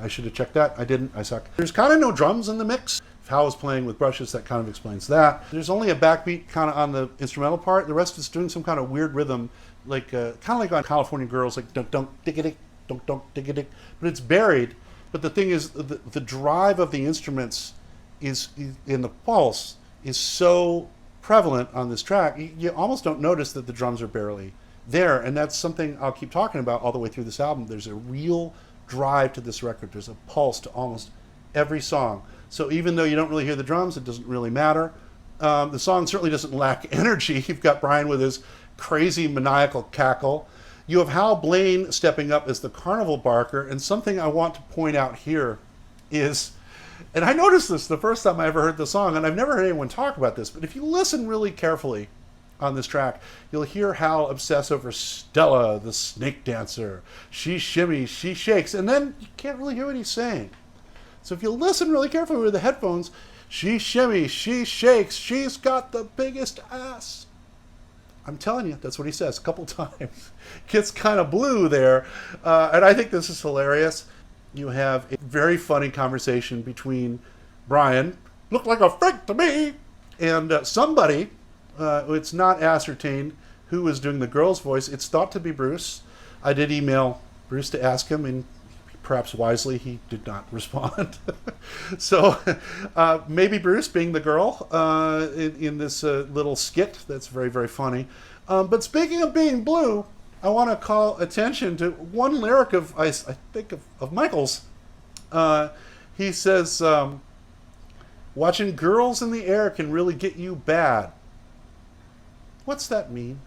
S1: I should have checked that. I didn't. I suck. There's kind of no drums in the mix. If Hal was playing with brushes, that kind of explains that. There's only a backbeat kind of on the instrumental part. The rest is doing some kind of weird rhythm, like kind of like on California Girls, like dunk dunk diggity, dunk dunk diggity. But it's buried. But the thing is, the drive of the instruments is in the pulse is so prevalent on this track. You almost don't notice that the drums are barely there, and that's something I'll keep talking about all the way through this album. There's a real drive to this record. There's a pulse to almost every song. So even though you don't really hear the drums, it doesn't really matter. The song certainly doesn't lack energy. You've got Brian with his crazy maniacal cackle. You have Hal Blaine stepping up as the carnival barker, and something I want to point out here is, and I noticed this the first time I ever heard the song, and I've never heard anyone talk about this, but if you listen really carefully on this track, you'll hear Hal obsess over Stella, the snake dancer. She shimmies, she shakes, and then you can't really hear what he's saying. So if you listen really carefully with the headphones, she shimmies, she shakes, she's got the biggest ass. I'm telling you, that's what he says a couple times. Gets kind of blue there, and I think this is hilarious. You have a very funny conversation between Brian, looked like a freak to me, and somebody. It's not ascertained who is doing the girl's voice. It's thought to be Bruce. I did email Bruce to ask him, and perhaps wisely he did not respond. So maybe Bruce being the girl in this little skit. That's very, very funny. But speaking of being blue, I want to call attention to one lyric of, I think, of Michael's. He says, watching girls in the air can really get you bad. What's that mean?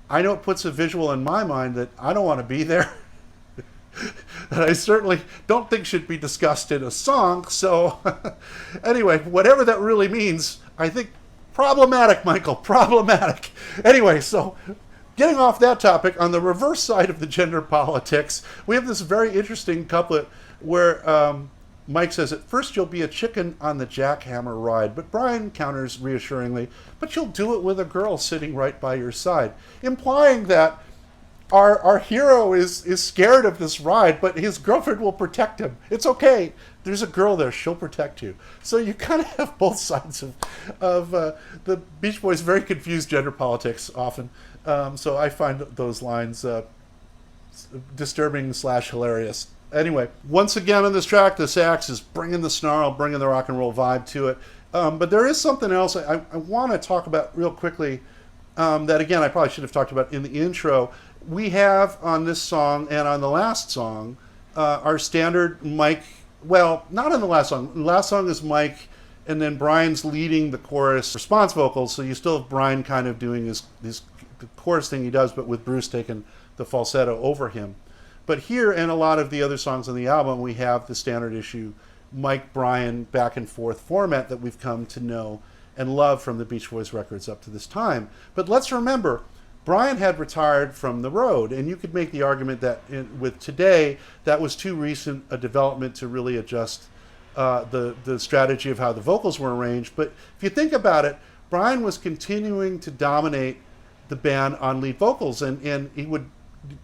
S1: I know it puts a visual in my mind that I don't want to be there. That I certainly don't think should be discussed in a song. So anyway, whatever that really means, I think problematic, Michael, problematic. Anyway, so getting off that topic, on the reverse side of the gender politics, we have this very interesting couplet where Mike says, at first you'll be a chicken on the jackhammer ride, but Brian counters reassuringly, but you'll do it with a girl sitting right by your side, implying that our hero is scared of this ride, but his girlfriend will protect him. It's okay. There's a girl there. She'll protect you. So you kind of have both sides of the Beach Boys' very confused gender politics often. So I find those lines disturbing / hilarious. Anyway, once again on this track, the sax is bringing the snarl, bringing the rock and roll vibe to it. But there is something else I want to talk about real quickly that, again, I probably should have talked about in the intro. We have on this song and on the last song our standard Mike, well, not on the last song. The last song is Mike, and then Brian's leading the chorus response vocals, so you still have Brian kind of doing the chorus thing he does, but with Bruce taking the falsetto over him. But here, and a lot of the other songs on the album, we have the standard issue Mike, Brian, back and forth format that we've come to know and love from the Beach Boys records up to this time. But let's remember, Brian had retired from the road, and you could make the argument that with today, that was too recent a development to really adjust the strategy of how the vocals were arranged. But if you think about it, Brian was continuing to dominate the band on lead vocals, and he would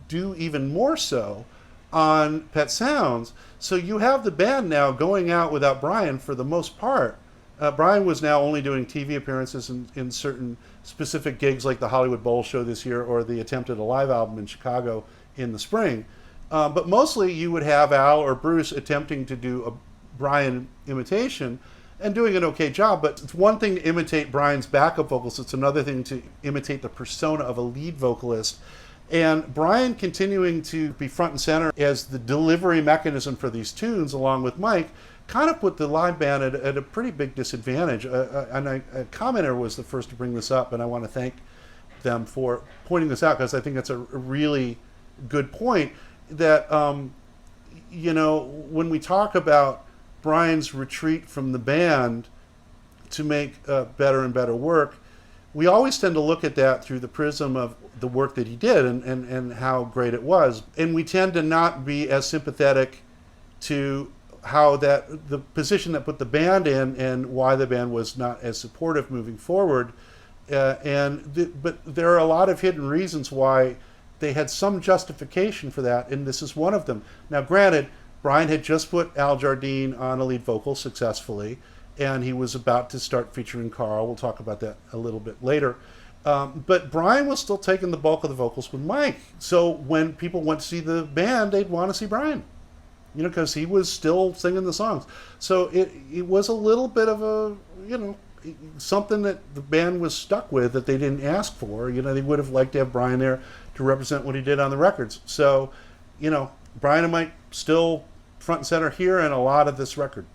S1: do even more so on Pet Sounds. So you have the band now going out without Brian for the most part. Brian was now only doing TV appearances in certain specific gigs like the Hollywood Bowl show this year or the attempt at a live album in Chicago in the spring. But mostly you would have Al or Bruce attempting to do a Brian imitation and doing an okay job. But it's one thing to imitate Brian's backup vocals. It's another thing to imitate the persona of a lead vocalist. And Brian continuing to be front and center as the delivery mechanism for these tunes along with Mike kind of put the live band at a pretty big disadvantage. And a commenter was the first to bring this up, and I want to thank them for pointing this out because I think that's a really good point that, when we talk about Brian's retreat from the band to make better and better work, we always tend to look at that through the prism of the work that he did and how great it was. And we tend to not be as sympathetic to how the position that put the band in and why the band was not as supportive moving forward. But there are a lot of hidden reasons why they had some justification for that, and this is one of them. Now, granted, Brian had just put Al Jardine on a lead vocal successfully, and he was about to start featuring Carl. We'll talk about that a little bit later. But Brian was still taking the bulk of the vocals with Mike. So when people went to see the band, they'd want to see Brian, because he was still singing the songs. So it was a little bit of a, something that the band was stuck with that they didn't ask for. They would have liked to have Brian there to represent what he did on the records. So, Brian and Mike still front and center here and a lot of this record.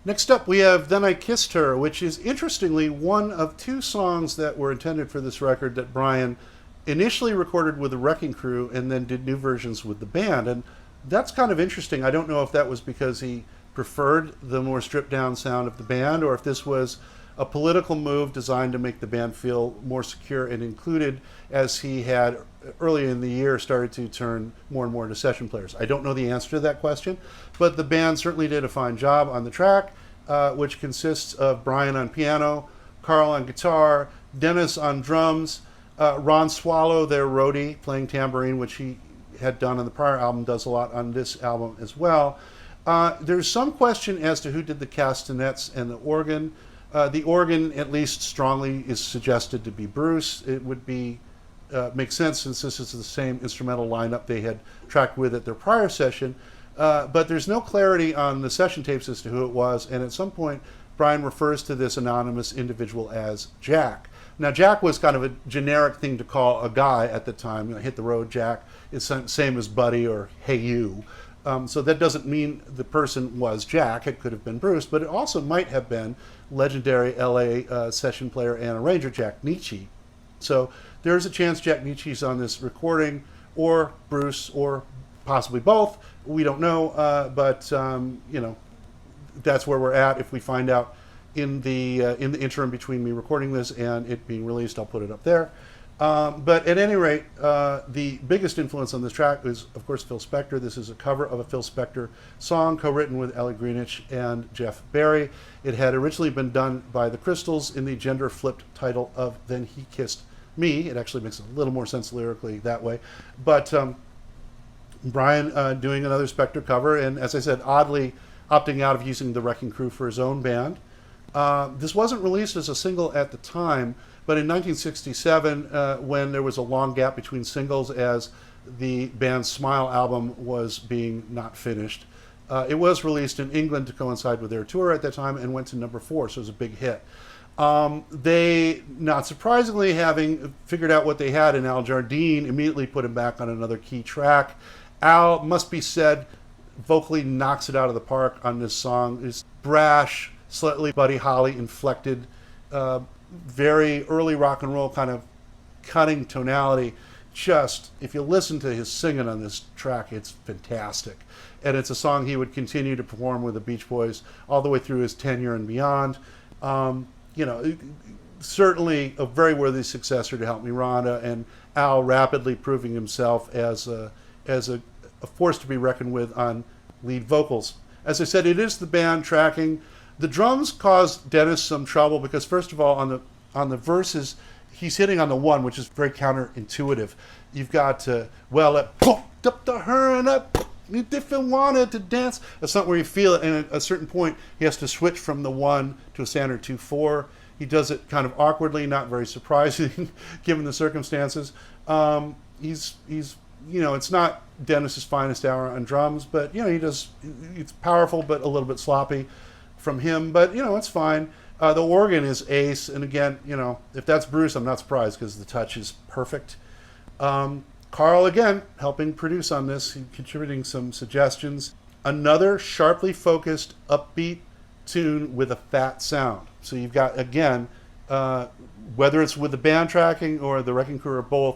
S1: Next up, we have Then I Kissed Her, which is interestingly one of two songs that were intended for this record that Brian initially recorded with the Wrecking Crew and then did new versions with the band. And that's kind of interesting. I don't know if that was because he preferred the more stripped down sound of the band or if this was a political move designed to make the band feel more secure and included, as he had early in the year started to turn more and more into session players. I don't know the answer to that question, but the band certainly did a fine job on the track, which consists of Brian on piano, Carl on guitar, Dennis on drums, Ron Swallow, their roadie, playing tambourine, which he had done on the prior album, does a lot on this album as well. There's some question as to who did the castanets and the organ. The organ, at least strongly, is suggested to be Bruce. It would make sense since this is the same instrumental lineup they had tracked with at their prior session. But there's no clarity on the session tapes as to who it was. And at some point, Brian refers to this anonymous individual as Jack. Now, Jack was kind of a generic thing to call a guy at the time. Hit the road, Jack. It's the same as Buddy or Hey You. So that doesn't mean the person was Jack. It could have been Bruce, but it also might have been legendary LA session player and arranger Jack Nietzsche. So there's a chance Jack Nietzsche's on this recording, or Bruce, or possibly both. We don't know, but that's where we're at. If we find out in the interim between me recording this and it being released, I'll put it up there. But at any rate, the biggest influence on this track is, of course, Phil Spector. This is a cover of a Phil Spector song co-written with Ellie Greenwich and Jeff Barry. It had originally been done by the Crystals in the gender-flipped title of Then He Kissed Me. It actually makes a little more sense lyrically that way. But Brian doing another Spector cover, and as I said, oddly opting out of using the Wrecking Crew for his own band. This wasn't released as a single at the time, but in 1967, when there was a long gap between singles as the band's Smile album was being not finished, it was released in England to coincide with their tour at that time and went to number 4, so it was a big hit. They, not surprisingly, having figured out what they had in Al Jardine, immediately put him back on another key track. Al, must be said, vocally knocks it out of the park on this song. It's brash, slightly Buddy Holly inflected, very early rock and roll kind of cutting tonality. Just, if you listen to his singing on this track, it's fantastic. And it's a song he would continue to perform with the Beach Boys all the way through his tenure and beyond. Certainly a very worthy successor to Help Me Rhonda, and Al rapidly proving himself as a force to be reckoned with on lead vocals. As I said, it is the band tracking. The drums cause Dennis some trouble because, first of all, on the verses, he's hitting on the one, which is very counterintuitive. You've got up to her and up. If you wanted to dance, that's not where you feel it. And at a certain point, he has to switch from the 1 to a standard 2/4. He does it kind of awkwardly, not very surprising, given the circumstances. He's it's not Dennis's finest hour on drums, but it's powerful, but a little bit sloppy from him. But it's fine. The organ is ace, and again, if that's Bruce, I'm not surprised because the touch is perfect. Carl, again, helping produce on this, contributing some suggestions. Another sharply focused, upbeat tune with a fat sound. So you've got, again, whether it's with the band tracking or the Wrecking Crew or both,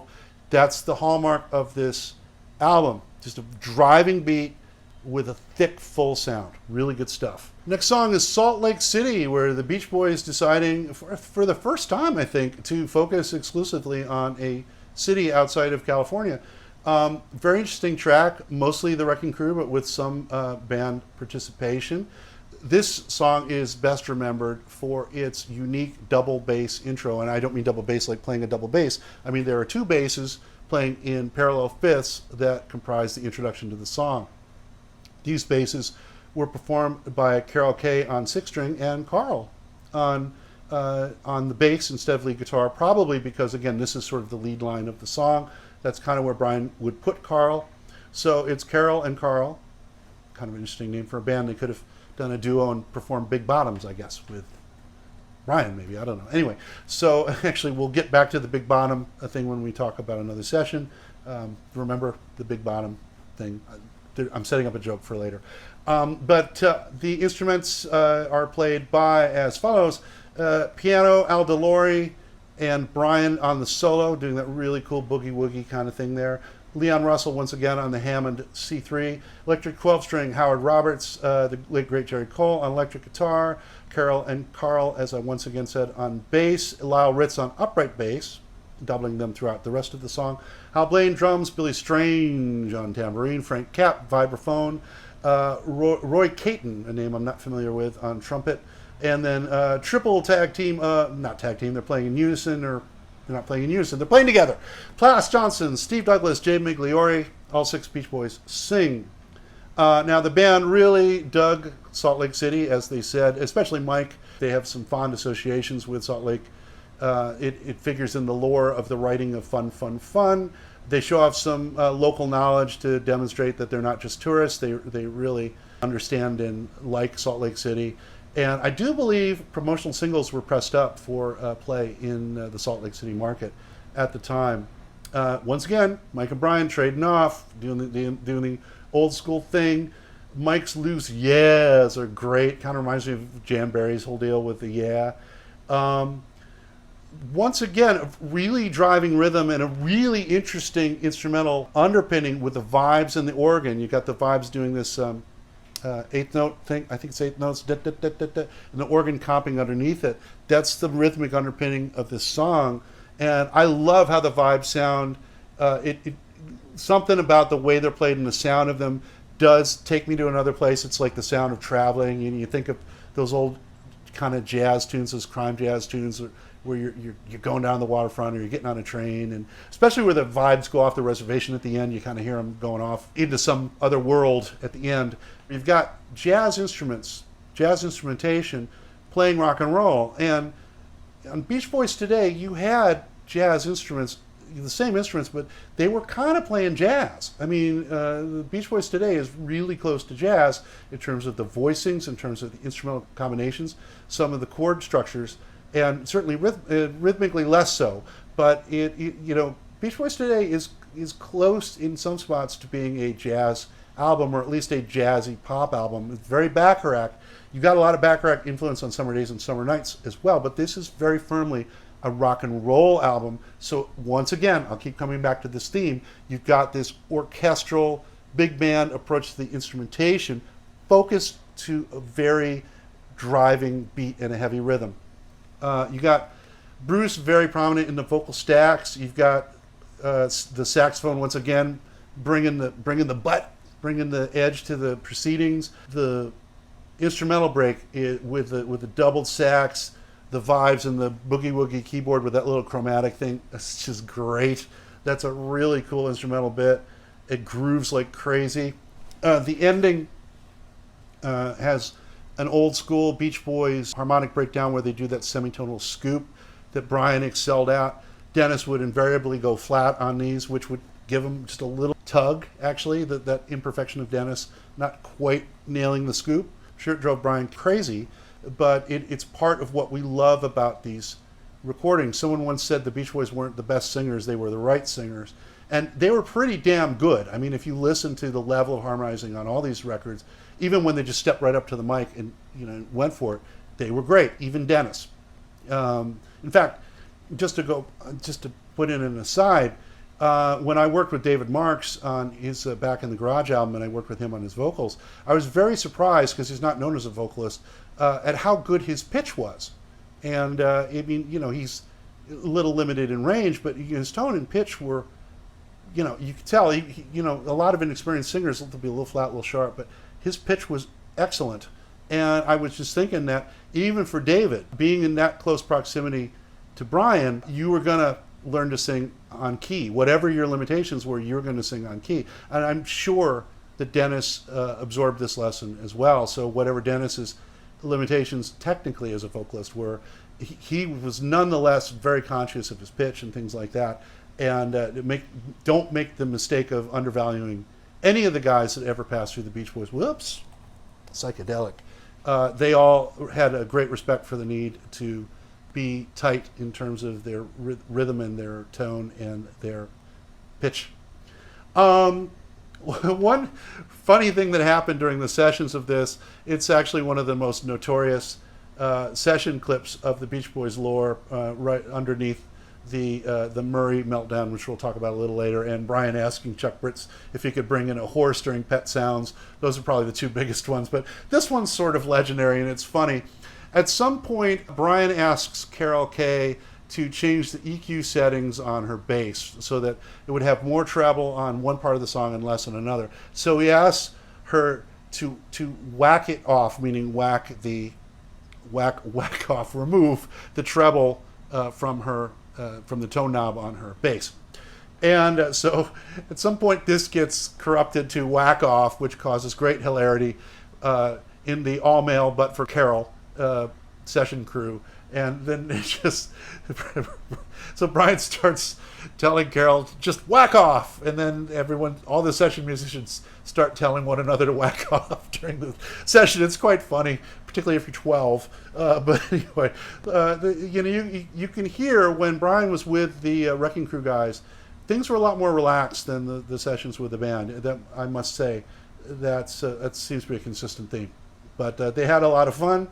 S1: that's the hallmark of this album. Just a driving beat with a thick, full sound. Really good stuff. Next song is Salt Lake City, where the Beach Boys deciding, for the first time, I think, to focus exclusively on a city outside of California. Very interesting track, mostly the Wrecking Crew, but with some band participation. This song is best remembered for its unique double bass intro, and I don't mean double bass like playing a double bass. I mean there are two basses playing in parallel fifths that comprise the introduction to the song. These basses were performed by Carol Kay on 6-string and Carl on the bass instead of lead guitar, probably because, again, this is sort of the lead line of the song. That's kind of where Brian would put Carl. So it's Carol and Carl. Kind of an interesting name for a band. They could have done a duo and performed Big Bottoms, I guess, with Brian, maybe. I don't know. Anyway, so actually we'll get back to the Big Bottom thing when we talk about another session. Remember the Big Bottom thing. I'm setting up a joke for later. But the instruments are played by as follows. Piano, Al DeLore, and Brian on the solo, doing that really cool boogie-woogie kind of thing there. Leon Russell, once again, on the Hammond C3. Electric 12-string, Howard Roberts, the late, great Jerry Cole on electric guitar. Carol and Carl, as I once again said, on bass. Lyle Ritz on upright bass, doubling them throughout the rest of the song. Hal Blaine, drums. Billy Strange on tambourine. Frank Capp, vibraphone. Roy Caton, a name I'm not familiar with, on trumpet. And then triple tag team, not tag team, they're playing in unison, or they're not playing in unison, they're playing together. Plas Johnson, Steve Douglas, Jay Migliore, all 6 Beach Boys sing. Now the band really dug Salt Lake City, as they said, especially Mike. They have some fond associations with Salt Lake. It figures in the lore of the writing of Fun, Fun, Fun. They show off some local knowledge to demonstrate that they're not just tourists. They really understand and like Salt Lake City. And I do believe promotional singles were pressed up for play in the Salt Lake City market at the time. Once again, Mike and Brian trading off, doing the old school thing. Mike's loose yeahs are great. Kind of reminds me of Jan Berry's whole deal with the yeah. Once again, a really driving rhythm and a really interesting instrumental underpinning with the vibes and the organ. You got the vibes doing this eighth note thing. I think it's 8 notes, da, da, da, da, da, and the organ comping underneath it. That's the rhythmic underpinning of this song. And I love how the vibes sound. Something about the way they're played and the sound of them does take me to another place. It's like the sound of traveling. And you think of those old kind of jazz tunes, those crime jazz tunes, where you're going down the waterfront or you're getting on a train, and especially where the vibes go off the reservation at the end, you kind of hear them going off into some other world at the end. You've got jazz instruments, jazz instrumentation playing rock and roll. And on Beach Boys today, you had jazz instruments, the same instruments, but they were kind of playing jazz. I mean, the Beach Boys today is really close to jazz in terms of the voicings, in terms of the instrumental combinations, some of the chord structures, and certainly rhythmically less so. But Beach Boys today is close in some spots to being a jazz album, or at least a jazzy pop album. It's very Bacharach. You got a lot of Bacharach influence on Summer Days and Summer Nights as well, but this is very firmly a rock and roll album. So once again, I'll keep coming back to this theme. You've got this orchestral, big band approach to the instrumentation, focused to a very driving beat and a heavy rhythm. You got Bruce very prominent in the vocal stacks. You've got the saxophone once again bringing the butt bringing the edge to the proceedings. The instrumental break with the doubled sax, the vibes, and the boogie woogie keyboard with that little chromatic thing. It's just great. That's a really cool instrumental bit. It grooves like crazy. The ending has an old school Beach Boys harmonic breakdown where they do that semitonal scoop that Brian excelled at. Dennis would invariably go flat on these, which would give him just a little tug, actually, that imperfection of Dennis not quite nailing the scoop. Sure, it drove Brian crazy, but it's part of what we love about these recordings. Someone once said the Beach Boys weren't the best singers, they were the right singers. And they were pretty damn good. I mean, if you listen to the level of harmonizing on all these records, even when they just stepped right up to the mic and went for it, they were great. Even Dennis. In fact, just to put in an aside, when I worked with David Marks on his Back in the Garage album, and I worked with him on his vocals, I was very surprised, because he's not known as a vocalist, at how good his pitch was. And I mean, he's a little limited in range, but his tone and pitch were, you could tell, a lot of inexperienced singers will be a little flat, a little sharp, but his pitch was excellent. And I was just thinking that even for David, being in that close proximity to Brian, you were going to learn to sing on key. Whatever your limitations were, you're going to sing on key. And I'm sure that Dennis absorbed this lesson as well. So whatever Dennis's limitations technically as a vocalist were, he was nonetheless very conscious of his pitch and things like that. And don't make the mistake of undervaluing any of the guys that ever passed through the Beach Boys. Whoops, psychedelic. They all had a great respect for the need to be tight in terms of their rhythm and their tone and their pitch. One funny thing that happened during the sessions of this, it's actually one of the most notorious session clips of the Beach Boys lore, right underneath the Murray Meltdown, which we'll talk about a little later, and Brian asking Chuck Britz if he could bring in a horse during Pet Sounds. Those are probably the two biggest ones, but this one's sort of legendary, and it's funny. At some point, Brian asks Carol Kay to change the EQ settings on her bass so that it would have more treble on one part of the song and less on another. So he asks her to whack it off, meaning whack off, remove the treble from the tone knob on her bass. And so at some point this gets corrupted to whack off, which causes great hilarity in the all male but for Carol session crew. And then it just so Brian starts telling Carol, just whack off, and then all the session musicians start telling one another to whack off during the session. It's quite funny, particularly if you're 12. But anyway, you can hear when Brian was with the Wrecking Crew guys, things were a lot more relaxed than the sessions with the band. That I must say, that seems to be a consistent theme. But they had a lot of fun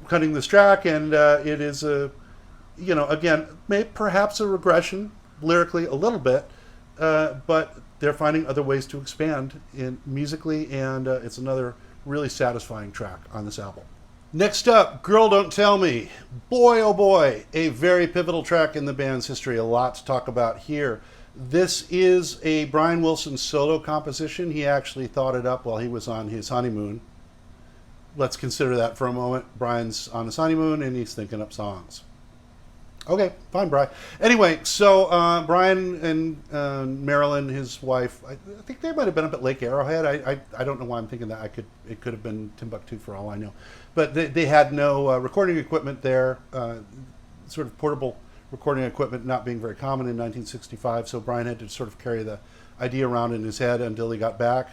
S1: cutting this track, and it is again, perhaps a regression lyrically a little bit, but they're finding other ways to expand musically, and it's another really satisfying track on this album. Next up, Girl Don't Tell Me. Boy, oh boy, a very pivotal track in the band's history. A lot to talk about here. This is a Brian Wilson solo composition. He actually thought it up while he was on his honeymoon. Let's consider that for a moment. Brian's on his honeymoon and he's thinking up songs. Okay, fine, Brian. Anyway, so Brian and Marilyn, his wife, I think they might have been up at Lake Arrowhead. I don't know why I'm thinking that. It could have been Timbuktu for all I know. But they had no recording equipment there, sort of portable recording equipment not being very common in 1965. So Brian had to sort of carry the idea around in his head until he got back,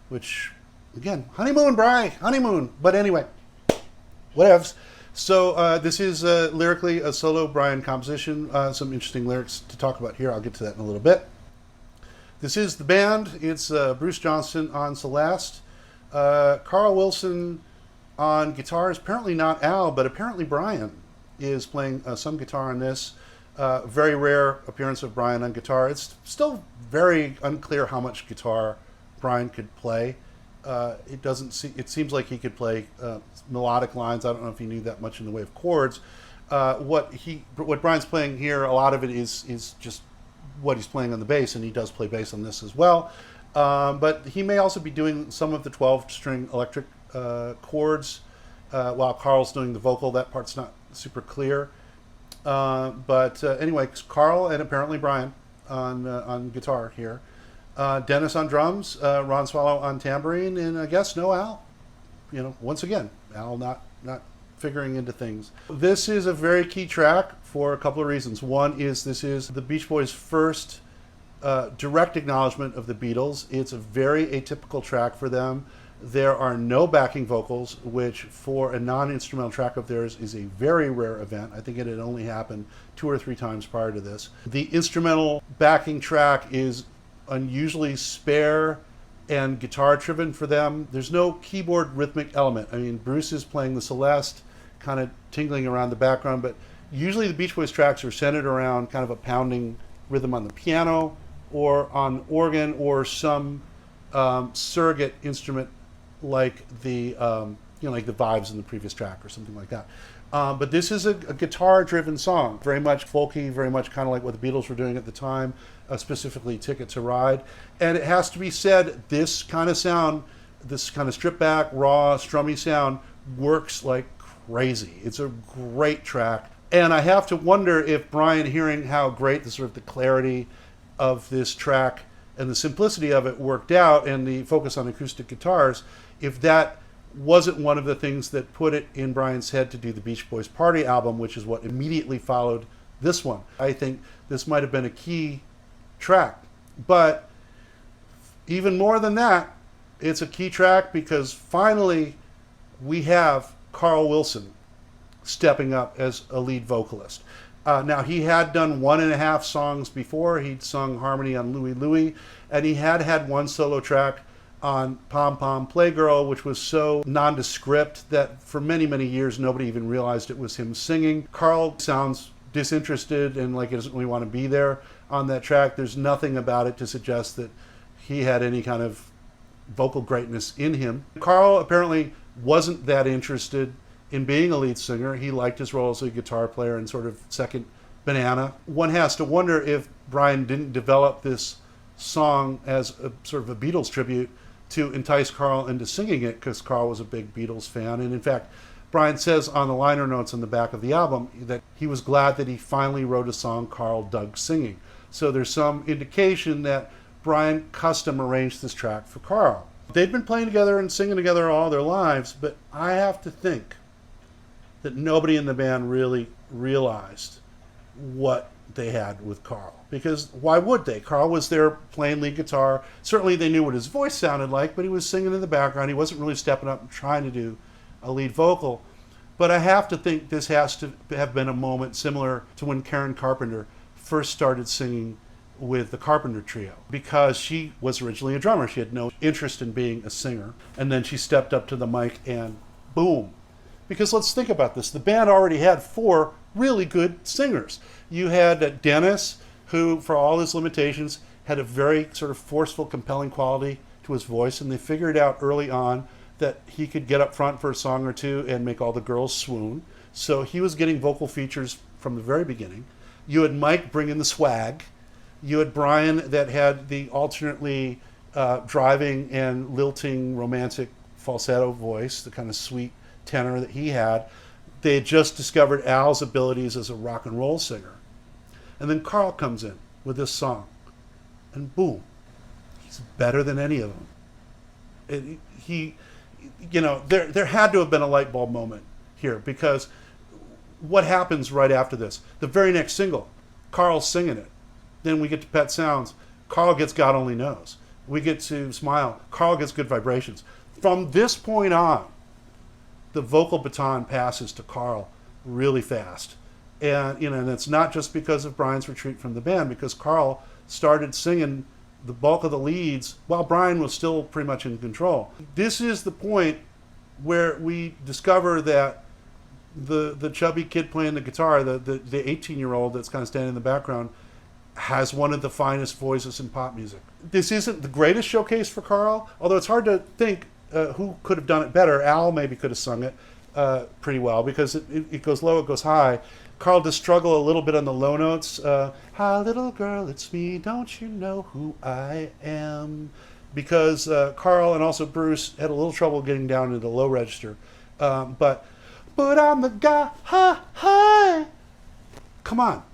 S1: which, again, honeymoon, Brian, honeymoon. But anyway, whatevs. So this is lyrically a solo Brian composition. Some interesting lyrics to talk about here. I'll get to that in a little bit. This is the band. It's Bruce Johnston on Celeste, Carl Wilson on guitars. Apparently not Al, but apparently Brian is playing some guitar on this. Very rare appearance of Brian on guitar. It's still very unclear how much guitar Brian could play. It seems like he could play melodic lines. I don't know if he knew that much in the way of chords. What Brian's playing here, a lot of it is just what he's playing on the bass, and he does play bass on this as well. But he may also be doing some of the 12-string electric chords while Carl's doing the vocal. That part's not super clear. But anyway, Carl and apparently Brian on guitar here. Dennis on drums, Ron Swallow on tambourine, and I guess no Al. Once again, Al not figuring into things. This is a very key track for a couple of reasons. One is this is the Beach Boys' first direct acknowledgement of the Beatles. It's a very atypical track for them. There are no backing vocals, which for a non-instrumental track of theirs is a very rare event. I think it had only happened 2 or 3 times prior to this. The instrumental backing track is unusually spare and guitar driven for them. There's no keyboard rhythmic element. I mean, Bruce is playing the Celeste, kind of tingling around the background, but usually the Beach Boys tracks are centered around kind of a pounding rhythm on the piano or on organ or some surrogate instrument like the like the vibes in the previous track or something like that. But this is a guitar-driven song, very much folky, very much kind of like what the Beatles were doing at the time, specifically Ticket to Ride. And it has to be said, this kind of sound, this kind of stripped-back, raw, strummy sound works like crazy. It's a great track. And I have to wonder if Brian, hearing how great the sort of the clarity of this track and the simplicity of it worked out and the focus on acoustic guitars, if that wasn't one of the things that put it in Brian's head to do the Beach Boys Party album, which is what immediately followed this one. I think this might have been a key track. But even more than that, it's a key track because finally we have Carl Wilson stepping up as a lead vocalist. Now, he had done 1.5 songs before. He'd sung harmony on Louie Louie, and he had one solo track on Pom Pom Playgirl, which was so nondescript that for many, many years nobody even realized it was him singing. Carl sounds disinterested and like he doesn't really want to be there on that track. There's nothing about it to suggest that he had any kind of vocal greatness in him. Carl apparently wasn't that interested in being a lead singer. He liked his role as a guitar player and sort of second banana. One has to wonder if Brian didn't develop this song as a sort of a Beatles tribute to entice Carl into singing it, because Carl was a big Beatles fan. And in fact, Brian says on the liner notes on the back of the album that he was glad that he finally wrote a song Carl dug singing. So there's some indication that Brian custom arranged this track for Carl. They'd been playing together and singing together all their lives, but I have to think that nobody in the band really realized what they had with Carl. Because why would they? Carl was there playing lead guitar. Certainly they knew what his voice sounded like, but he was singing in the background. He wasn't really stepping up and trying to do a lead vocal. But I have to think this has to have been a moment similar to when Karen Carpenter first started singing with the Carpenter Trio, because she was originally a drummer. She had no interest in being a singer. And then she stepped up to the mic and boom. Because let's think about this. The band already had 4 really good singers. You had Dennis, who, for all his limitations, had a very sort of forceful, compelling quality to his voice, and they figured out early on that he could get up front for a song or two and make all the girls swoon. So he was getting vocal features from the very beginning. You had Mike bringing the swag. You had Brian that had the alternately driving and lilting romantic falsetto voice, the kind of sweet tenor that he had. They had just discovered Al's abilities as a rock and roll singer. And then Carl comes in with this song, and boom, he's better than any of them. There had to have been a light bulb moment here, because what happens right after this? The very next single, Carl's singing it. Then we get to Pet Sounds. Carl gets God Only Knows. We get to Smile. Carl gets Good Vibrations. From this point on, the vocal baton passes to Carl really fast. And it's not just because of Brian's retreat from the band, because Carl started singing the bulk of the leads while Brian was still pretty much in control. This is the point where we discover that the chubby kid playing the guitar, the 18-year-old that's kind of standing in the background, has one of the finest voices in pop music. This isn't the greatest showcase for Carl, although it's hard to think who could have done it better. Al maybe could have sung it pretty well, because it goes low, it goes high. Carl does struggle a little bit on the low notes. Hi, little girl, it's me. Don't you know who I am? because Carl and also Bruce had a little trouble getting down into the low register. But I'm the guy, hi. Come on.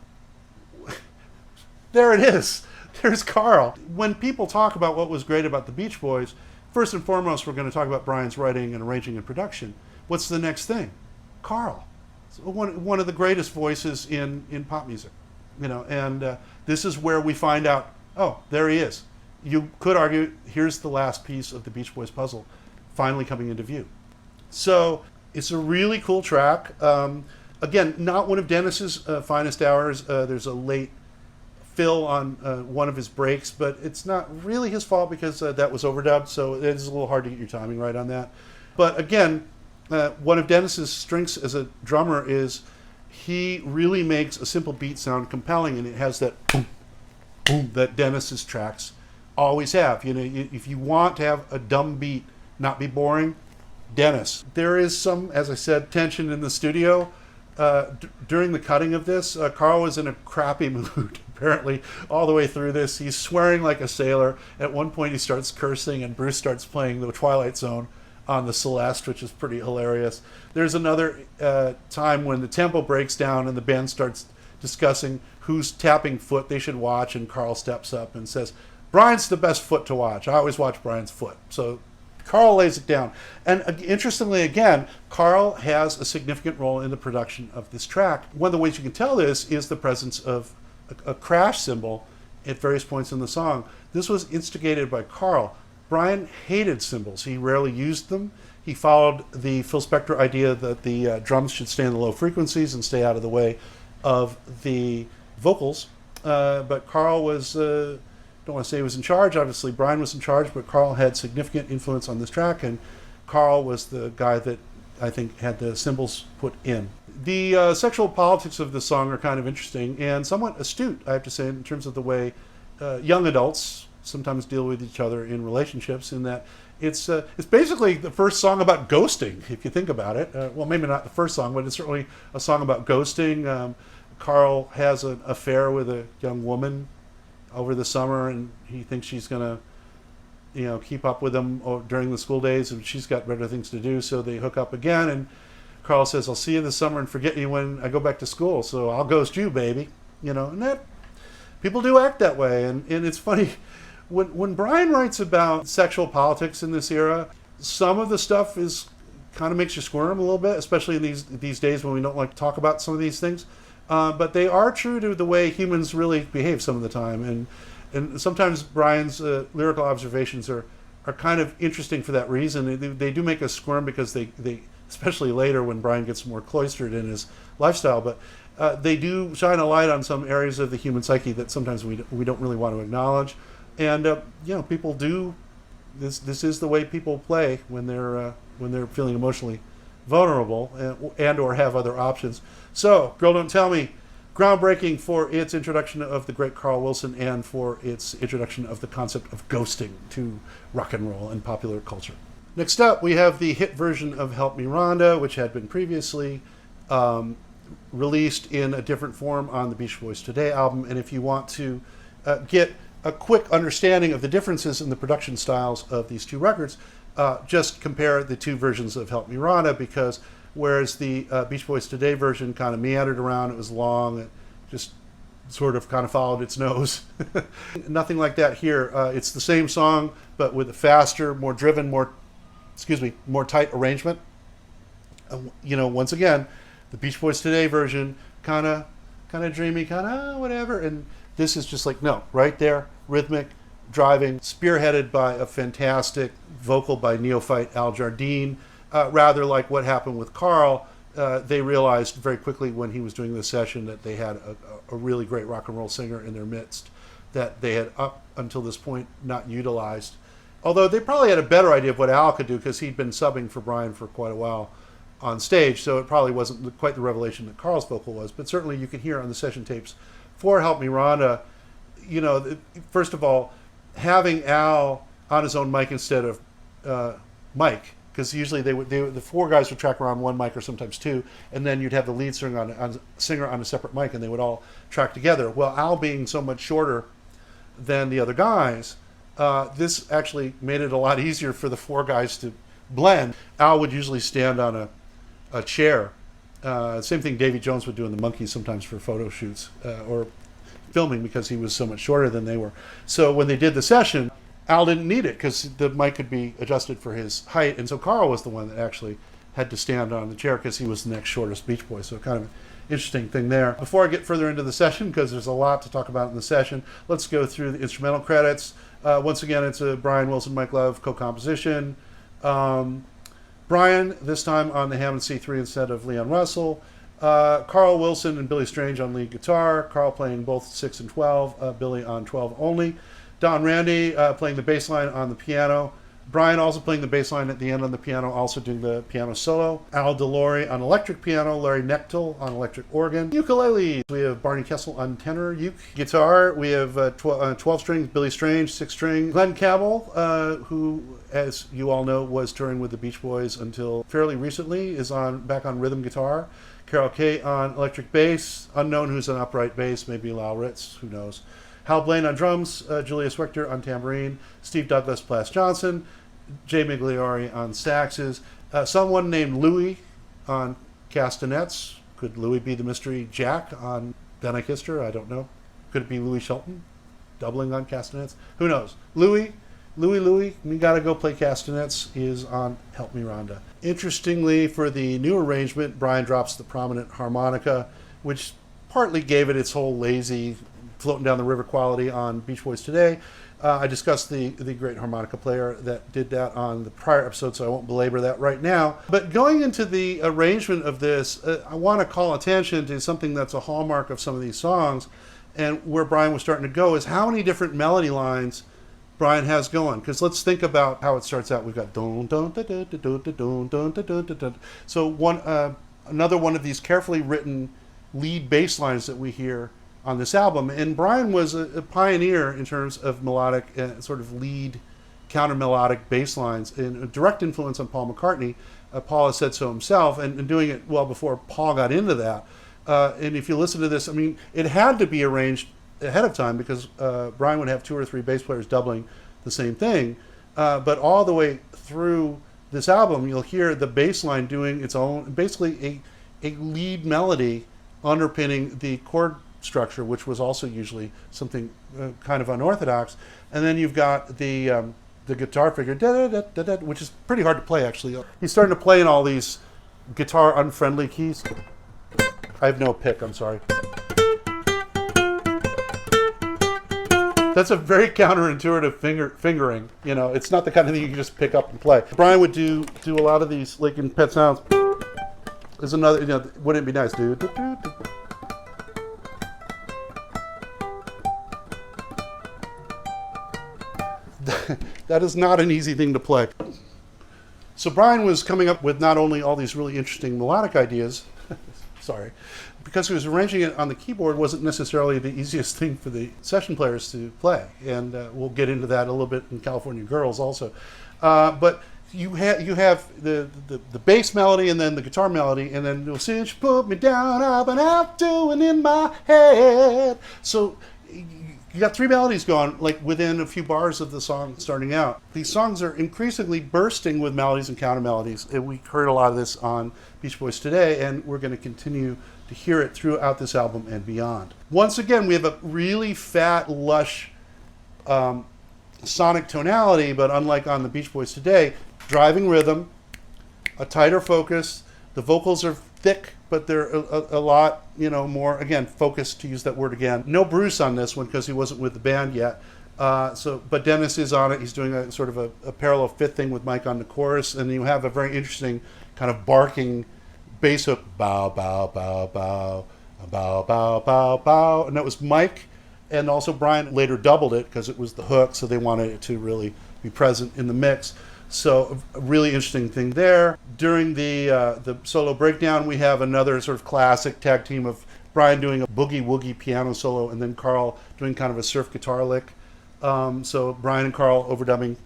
S1: There it is. There's Carl. When people talk about what was great about the Beach Boys, first and foremost, we're going to talk about Brian's writing and arranging and production. What's the next thing? Carl. One of the greatest voices in pop music. And this is where we find out, oh, there he is. You could argue, here's the last piece of the Beach Boys puzzle finally coming into view. So it's a really cool track. Again, not one of Dennis's finest hours. There's a late fill on one of his breaks, but it's not really his fault because that was overdubbed, so it is a little hard to get your timing right on that. But again, one of Dennis's strengths as a drummer is he really makes a simple beat sound compelling, and it has that boom, boom that Dennis's tracks always have. If you want to have a dumb beat not be boring, Dennis. There is some, as I said, tension in the studio. During the cutting of this, Carl was in a crappy mood, apparently, all the way through this. He's swearing like a sailor. At one point, he starts cursing, and Bruce starts playing the Twilight Zone on the Celeste, which is pretty hilarious. There's another time when the tempo breaks down, and the band starts discussing whose tapping foot they should watch, and Carl steps up and says, Brian's the best foot to watch. I always watch Brian's foot. So Carl lays it down. And interestingly, again, Carl has a significant role in the production of this track. One of the ways you can tell this is the presence of a crash cymbal at various points in the song. This was instigated by Carl. Brian hated cymbals. He rarely used them. He followed the Phil Spector idea that the drums should stay in the low frequencies and stay out of the way of the vocals. But Carl was... don't want to say he was in charge. Obviously, Brian was in charge, but Carl had significant influence on this track, and Carl was the guy that I think had the cymbals put in. The sexual politics of the song are kind of interesting and somewhat astute, I have to say, in terms of the way young adults sometimes deal with each other in relationships, in that it's basically the first song about ghosting, if you think about it. Well, maybe not the first song, but it's certainly a song about ghosting. Carl has an affair with a young woman over the summer, and he thinks she's going to, keep up with him during the school days, and she's got better things to do, so they hook up again, and Carl says, I'll see you this summer and forget you when I go back to school, so I'll ghost you, baby. And that, people do act that way, and it's funny, when Brian writes about sexual politics in this era, some of the stuff is kind of makes you squirm a little bit, especially in these days when we don't like to talk about some of these things. But they are true to the way humans really behave some of the time. And sometimes Brian's lyrical observations are kind of interesting for that reason. They do make us squirm because they especially later when Brian gets more cloistered in his lifestyle, but they do shine a light on some areas of the human psyche that sometimes we don't really want to acknowledge. And, people do, this is the way people play when they're feeling emotionally vulnerable and or have other options. So, Girl Don't Tell Me, groundbreaking for its introduction of the great Carl Wilson and for its introduction of the concept of ghosting to rock and roll and popular culture. Next up, we have the hit version of Help Me Rhonda, which had been previously released in a different form on the Beach Boys Today album. And if you want to get a quick understanding of the differences in the production styles of these two records, just compare the two versions of Help Me Rhonda, because whereas the Beach Boys Today version kind of meandered around, it was long, it just sort of kind of followed its nose. Nothing like that here. It's the same song, but with a faster, more driven, more tight arrangement. Once again, the Beach Boys Today version, kind of dreamy, kind of whatever, and this is just like, no, right there, rhythmic, driving, spearheaded by a fantastic vocal by neophyte Al Jardine. Rather like what happened with Carl, they realized very quickly when he was doing the session that they had a really great rock and roll singer in their midst that they had up until this point not utilized. Although they probably had a better idea of what Al could do because he'd been subbing for Brian for quite a while on stage, so it probably wasn't quite the revelation that Carl's vocal was. But certainly you can hear on the session tapes for Help Me Rhonda, first of all, having Al on his own mic instead of Mike, because usually the four guys would track around one mic or sometimes two, and then you'd have the lead singer on a separate mic, and they would all track together. Well, Al being so much shorter than the other guys, This actually made it a lot easier for the four guys to blend. Al would usually stand on a chair. Same thing Davy Jones would do in the Monkees sometimes for photo shoots or filming, because he was so much shorter than they were. So when they did the session, Al didn't need it because the mic could be adjusted for his height, and so Carl was the one that actually had to stand on the chair because he was the next shortest Beach Boy. So kind of an interesting thing there. Before I get further into the session, because there's a lot to talk about in the session, let's go through the instrumental credits. Once again, it's a Brian Wilson, Mike Love co-composition. Brian, this time on the Hammond C3 instead of Leon Russell. Carl Wilson and Billy Strange on lead guitar. Carl playing both 6 and 12, Billy on 12 only. Don Randy playing the bass line on the piano. Brian also playing the bass line at the end on the piano, also doing the piano solo. Al DeLore on electric piano, Larry Knechtel on electric organ. Ukulele, we have Barney Kessel on tenor uke. Guitar, we have 12 strings, Billy Strange, 6 string. Glenn Cabell, who, as you all know, was touring with the Beach Boys until fairly recently, is back on rhythm guitar. Carol Kay on electric bass. Unknown, who's on upright bass, maybe Lyle Ritz, who knows. Hal Blaine on drums, Julius Wechter on tambourine, Steve Douglas, Plas Johnson, Jay Migliori on saxes, someone named Louie on castanets. Could Louie be the mystery Jack on Then I Kissed Her? I don't know. Could it be Louie Shelton doubling on castanets? Who knows? Louie, we gotta go play castanets, is on Help Me Rhonda. Interestingly, for the new arrangement, Brian drops the prominent harmonica, which partly gave it its whole lazy floating down the river quality on Beach Boys Today. I discussed the great harmonica player that did that on the prior episode, so I won't belabor that right now. But going into the arrangement of this, I want to call attention to something that's a hallmark of some of these songs, and where Brian was starting to go is how many different melody lines Brian has going. Because let's think about how it starts out. We've got dun dun dun dun dun dun dun dun dun dun dun. So another one of these carefully written lead bass lines that we hear on this album. And Brian was a pioneer in terms of melodic, sort of lead counter melodic bass lines, and a direct influence on Paul McCartney. Paul has said so himself, and doing it well before Paul got into that. And if you listen to this, I mean, it had to be arranged ahead of time because Brian would have 2 or 3 bass players doubling the same thing. But all the way through this album, you'll hear the bass line doing its own, basically a lead melody underpinning the chord structure, which was also usually something kind of unorthodox. And then you've got the guitar figure, which is pretty hard to play, actually. He's starting to play in all these guitar unfriendly keys. I have no pick, I'm sorry. That's a very counterintuitive fingering. You know, it's not the kind of thing you can just pick up and play. Brian would do a lot of these, like in Pet Sounds. There's another, you know, wouldn't it be nice, dude? That is not an easy thing to play. So Brian was coming up with not only all these really interesting melodic ideas, sorry, because he was arranging it on the keyboard wasn't necessarily the easiest thing for the session players to play. And we'll get into that a little bit in California Girls also. But you have the bass melody and then the guitar melody, and then since you put me down, I've been out doing in my head. So you got 3 melodies going, like within a few bars of the song starting out. These songs are increasingly bursting with melodies and counter melodies. And we heard a lot of this on Beach Boys Today, and we're going to continue to hear it throughout this album and beyond. Once again, we have a really fat, lush sonic tonality, but unlike on the Beach Boys Today, driving rhythm, a tighter focus. The vocals are thick, but they're a lot, you know, more, again, focused, to use that word again. No Bruce on this one because he wasn't with the band yet. But Dennis is on it. He's doing a sort of a parallel fifth thing with Mike on the chorus, and you have a very interesting kind of barking bass hook, bow, bow, bow, bow, bow, bow, bow, bow, and that was Mike, and also Brian later doubled it because it was the hook, so they wanted it to really be present in the mix. So a really interesting thing there. During the solo breakdown, we have another sort of classic tag team of Brian doing a boogie-woogie piano solo and then Carl doing kind of a surf guitar lick. So Brian and Carl overdubbing,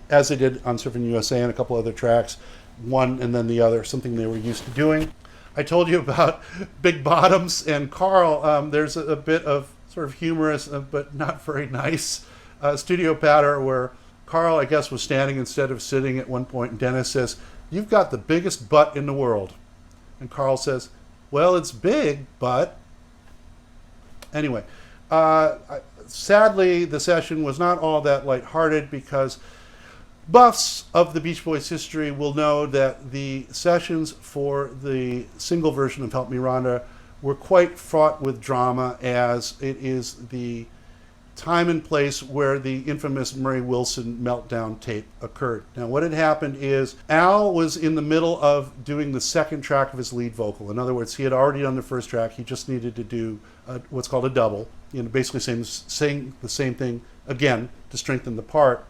S1: as they did on Surfing U.S.A. and a couple other tracks, one and then the other, something they were used to doing. I told you about Big Bottoms and Carl. There's a bit of sort of humorous but not very nice studio patter where Carl, I guess, was standing instead of sitting at one point, and Dennis says, "You've got the biggest butt in the world." And Carl says, "Well, it's big, but..." Anyway, sadly, the session was not all that lighthearted because buffs of the Beach Boys history will know that the sessions for the single version of Help Me Rhonda were quite fraught with drama, as it is the time and place where the infamous Murray Wilson Meltdown tape occurred. Now, what had happened is Al was in the middle of doing the second track of his lead vocal. In other words, he had already done the first track. He just needed to do what's called a double, basically saying the same thing again to strengthen the part.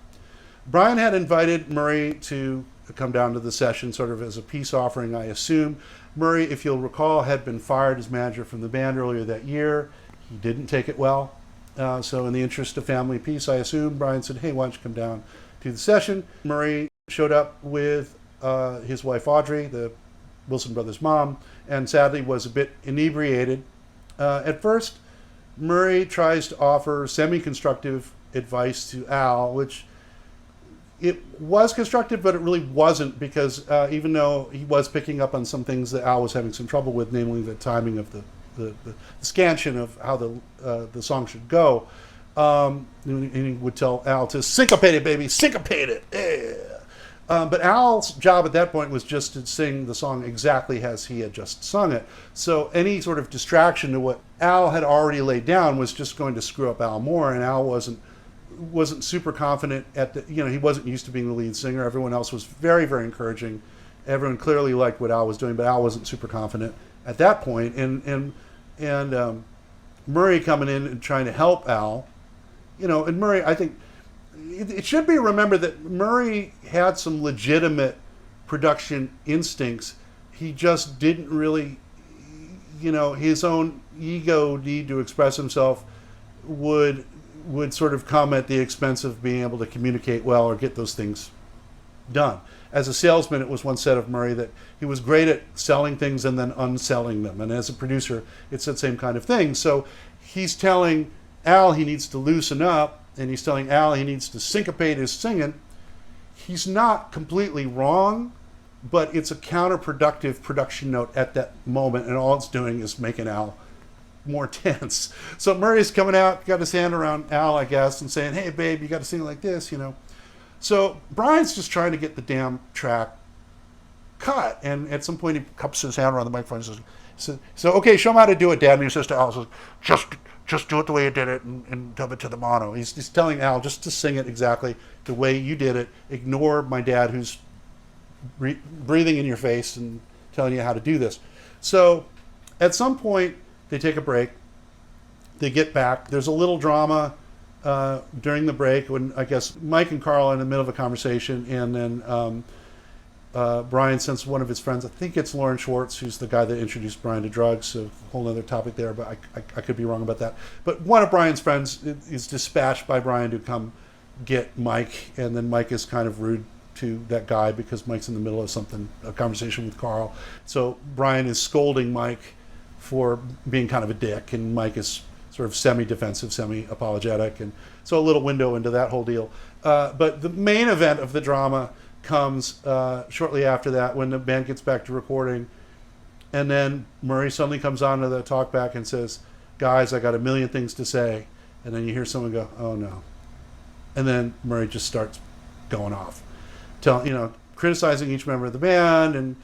S1: Brian had invited Murray to come down to the session sort of as a peace offering, I assume. Murray, if you'll recall, had been fired as manager from the band earlier that year. He didn't take it well. So in the interest of family peace, I assume, Brian said, "Hey, why don't you come down to the session?" Murray showed up with his wife, Audrey, the Wilson brothers' mom, and sadly was a bit inebriated. At first, Murray tries to offer semi-constructive advice to Al, which it was constructive, but it really wasn't, because even though he was picking up on some things that Al was having some trouble with, namely the timing of the scansion of how the song should go, and he would tell Al to syncopate it, baby, syncopate it. Yeah. But Al's job at that point was just to sing the song exactly as he had just sung it. So any sort of distraction to what Al had already laid down was just going to screw up Al more, and Al wasn't super confident he wasn't used to being the lead singer. Everyone else was very, very encouraging. Everyone clearly liked what Al was doing, but Al wasn't super confident at that point. And Murray coming in and trying to help Al, and Murray, I think it should be remembered that Murray had some legitimate production instincts. He just didn't really, his own ego need to express himself would sort of come at the expense of being able to communicate well or get those things done. As a salesman, it was one said of Murray that he was great at selling things and then unselling them. And as a producer, it's that same kind of thing. So he's telling Al he needs to loosen up, and he's telling Al he needs to syncopate his singing. He's not completely wrong, but it's a counterproductive production note at that moment, and all it's doing is making Al more tense. So Murray's coming out, got his hand around Al, I guess, and saying, "Hey, babe, you got to sing like this, So Brian's just trying to get the damn track cut, and at some point he cups his hand around the microphone and says, "So okay, show him how to do it, Dad." And he says to Al, just do it the way you did it and dub it to the mono. He's telling Al just to sing it exactly the way you did it. Ignore my dad who's breathing in your face and telling you how to do this. So at some point they take a break. They get back. There's a little drama during the break when I guess Mike and Carl are in the middle of a conversation, and then Brian sends one of his friends, I think it's Lauren Schwartz, who's the guy that introduced Brian to drugs, so a whole other topic there, but I could be wrong about that. But one of Brian's friends is dispatched by Brian to come get Mike, and then Mike is kind of rude to that guy because Mike's in the middle of a conversation with Carl. So Brian is scolding Mike for being kind of a dick, and Mike is sort of semi-defensive, semi-apologetic, and so a little window into that whole deal. But the main event of the drama comes shortly after that when the band gets back to recording, and then Murray suddenly comes on to the talkback and says, "Guys, I got a million things to say," and then you hear someone go, "Oh no," and then Murray just starts going off, criticizing each member of the band, and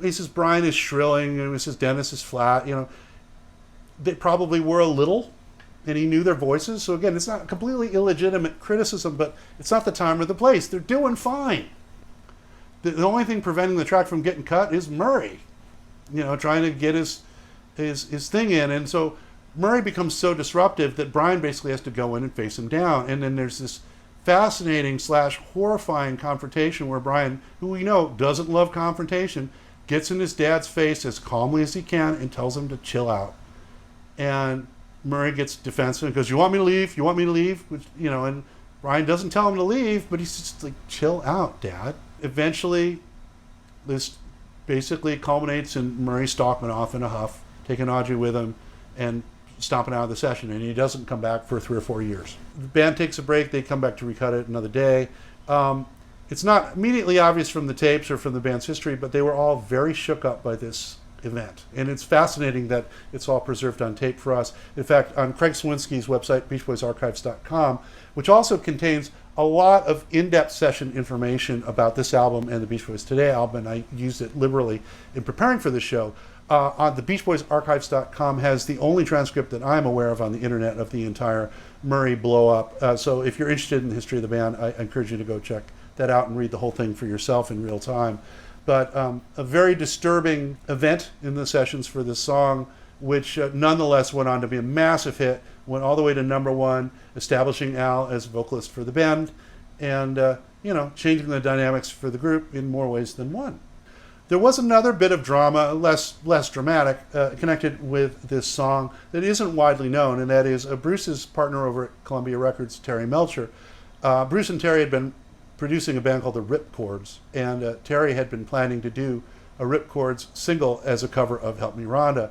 S1: he says Brian is shrilling, and he says Dennis is flat. They probably were a little, and he knew their voices. So again, it's not completely illegitimate criticism, but it's not the time or the place. They're doing fine. The only thing preventing the track from getting cut is Murray, trying to get his thing in. And so Murray becomes so disruptive that Brian basically has to go in and face him down. And then there's this fascinating / horrifying confrontation where Brian, who we know doesn't love confrontation, gets in his dad's face as calmly as he can and tells him to chill out. And Murray gets defensive and goes, "You want me to leave? You want me to leave?" Which, and Brian doesn't tell him to leave, but he's just like, "Chill out, Dad." Eventually, this basically culminates in Murray stalking off in a huff, taking Audrey with him, and stomping out of the session, and he doesn't come back for 3 or 4 years. The band takes a break. They come back to recut it another day. It's not immediately obvious from the tapes or from the band's history, but they were all very shook up by this event. And it's fascinating that it's all preserved on tape for us. In fact, on Craig Sawinski's website, beachboysarchives.com, which also contains a lot of in-depth session information about this album and the Beach Boys Today album, and I used it liberally in preparing for the show. On the beachboysarchives.com has the only transcript that I'm aware of on the internet of the entire Murray blow-up. So if you're interested in the history of the band, I encourage you to go check that out and read the whole thing for yourself in real time. But a very disturbing event in the sessions for this song, which nonetheless went on to be a massive hit, went all the way to #1, establishing Al as vocalist for the band, and changing the dynamics for the group in more ways than one. There was another bit of drama, less dramatic, connected with this song that isn't widely known, and that is Bruce's partner over at Columbia Records, Terry Melcher. Bruce and Terry had been producing a band called the Ripcords, and Terry had been planning to do a Ripcords single as a cover of Help Me Rhonda,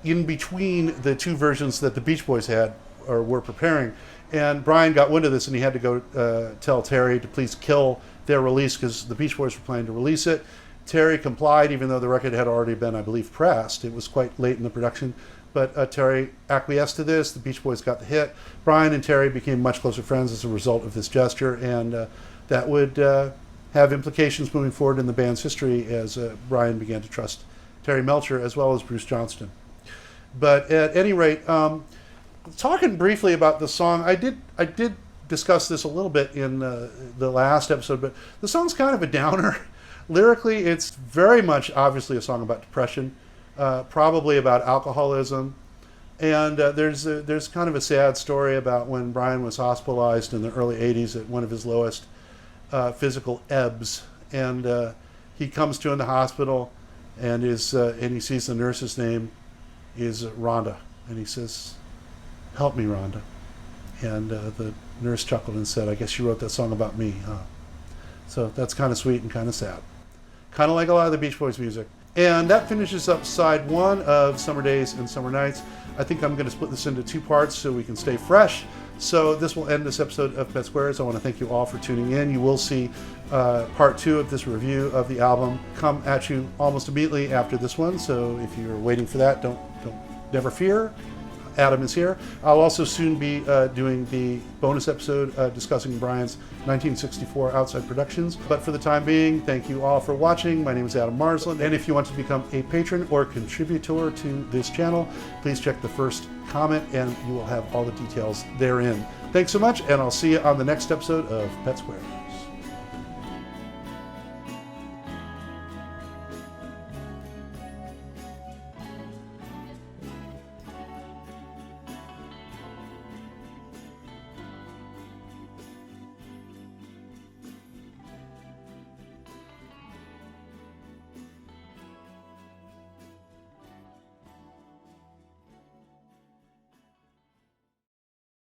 S1: in between the two versions that the Beach Boys had or were preparing. And Brian got wind of this, and he had to go tell Terry to please kill their release because the Beach Boys were planning to release it. Terry complied, even though the record had already been, I believe, pressed. It was quite late in the production. But Terry acquiesced to this. The Beach Boys got the hit. Brian and Terry became much closer friends as a result of this gesture, and that would have implications moving forward in the band's history as Brian began to trust Terry Melcher as well as Bruce Johnston. But at any rate, talking briefly about the song, I did discuss this a little bit in the last episode, but the song's kind of a downer. Lyrically, it's very much obviously a song about depression, probably about alcoholism, and there's kind of a sad story about when Brian was hospitalized in the early 80s at one of his lowest physical ebbs, and he comes to in the hospital, and he sees the nurse's name is Rhonda, and he says, "Help me, Rhonda." And the nurse chuckled and said, "I guess you wrote that song about me, huh?" So that's kind of sweet and kind of sad. Kind of like a lot of the Beach Boys music. And that finishes up side 1 of Summer Days and Summer Nights. I think I'm going to split this into 2 parts so we can stay fresh. So this will end this episode of Pet Squares. I want to thank you all for tuning in. You will see part 2 of this review of the album come at you almost immediately after this one. So if you're waiting for that, never fear. Adam is here. I'll also soon be doing the bonus episode discussing Brian's 1964 Outside Productions. But for the time being, thank you all for watching. My name is Adam Marsland, and if you want to become a patron or contributor to this channel, please check the first comment and you will have all the details therein. Thanks so much, and I'll see you on the next episode of Pet Square.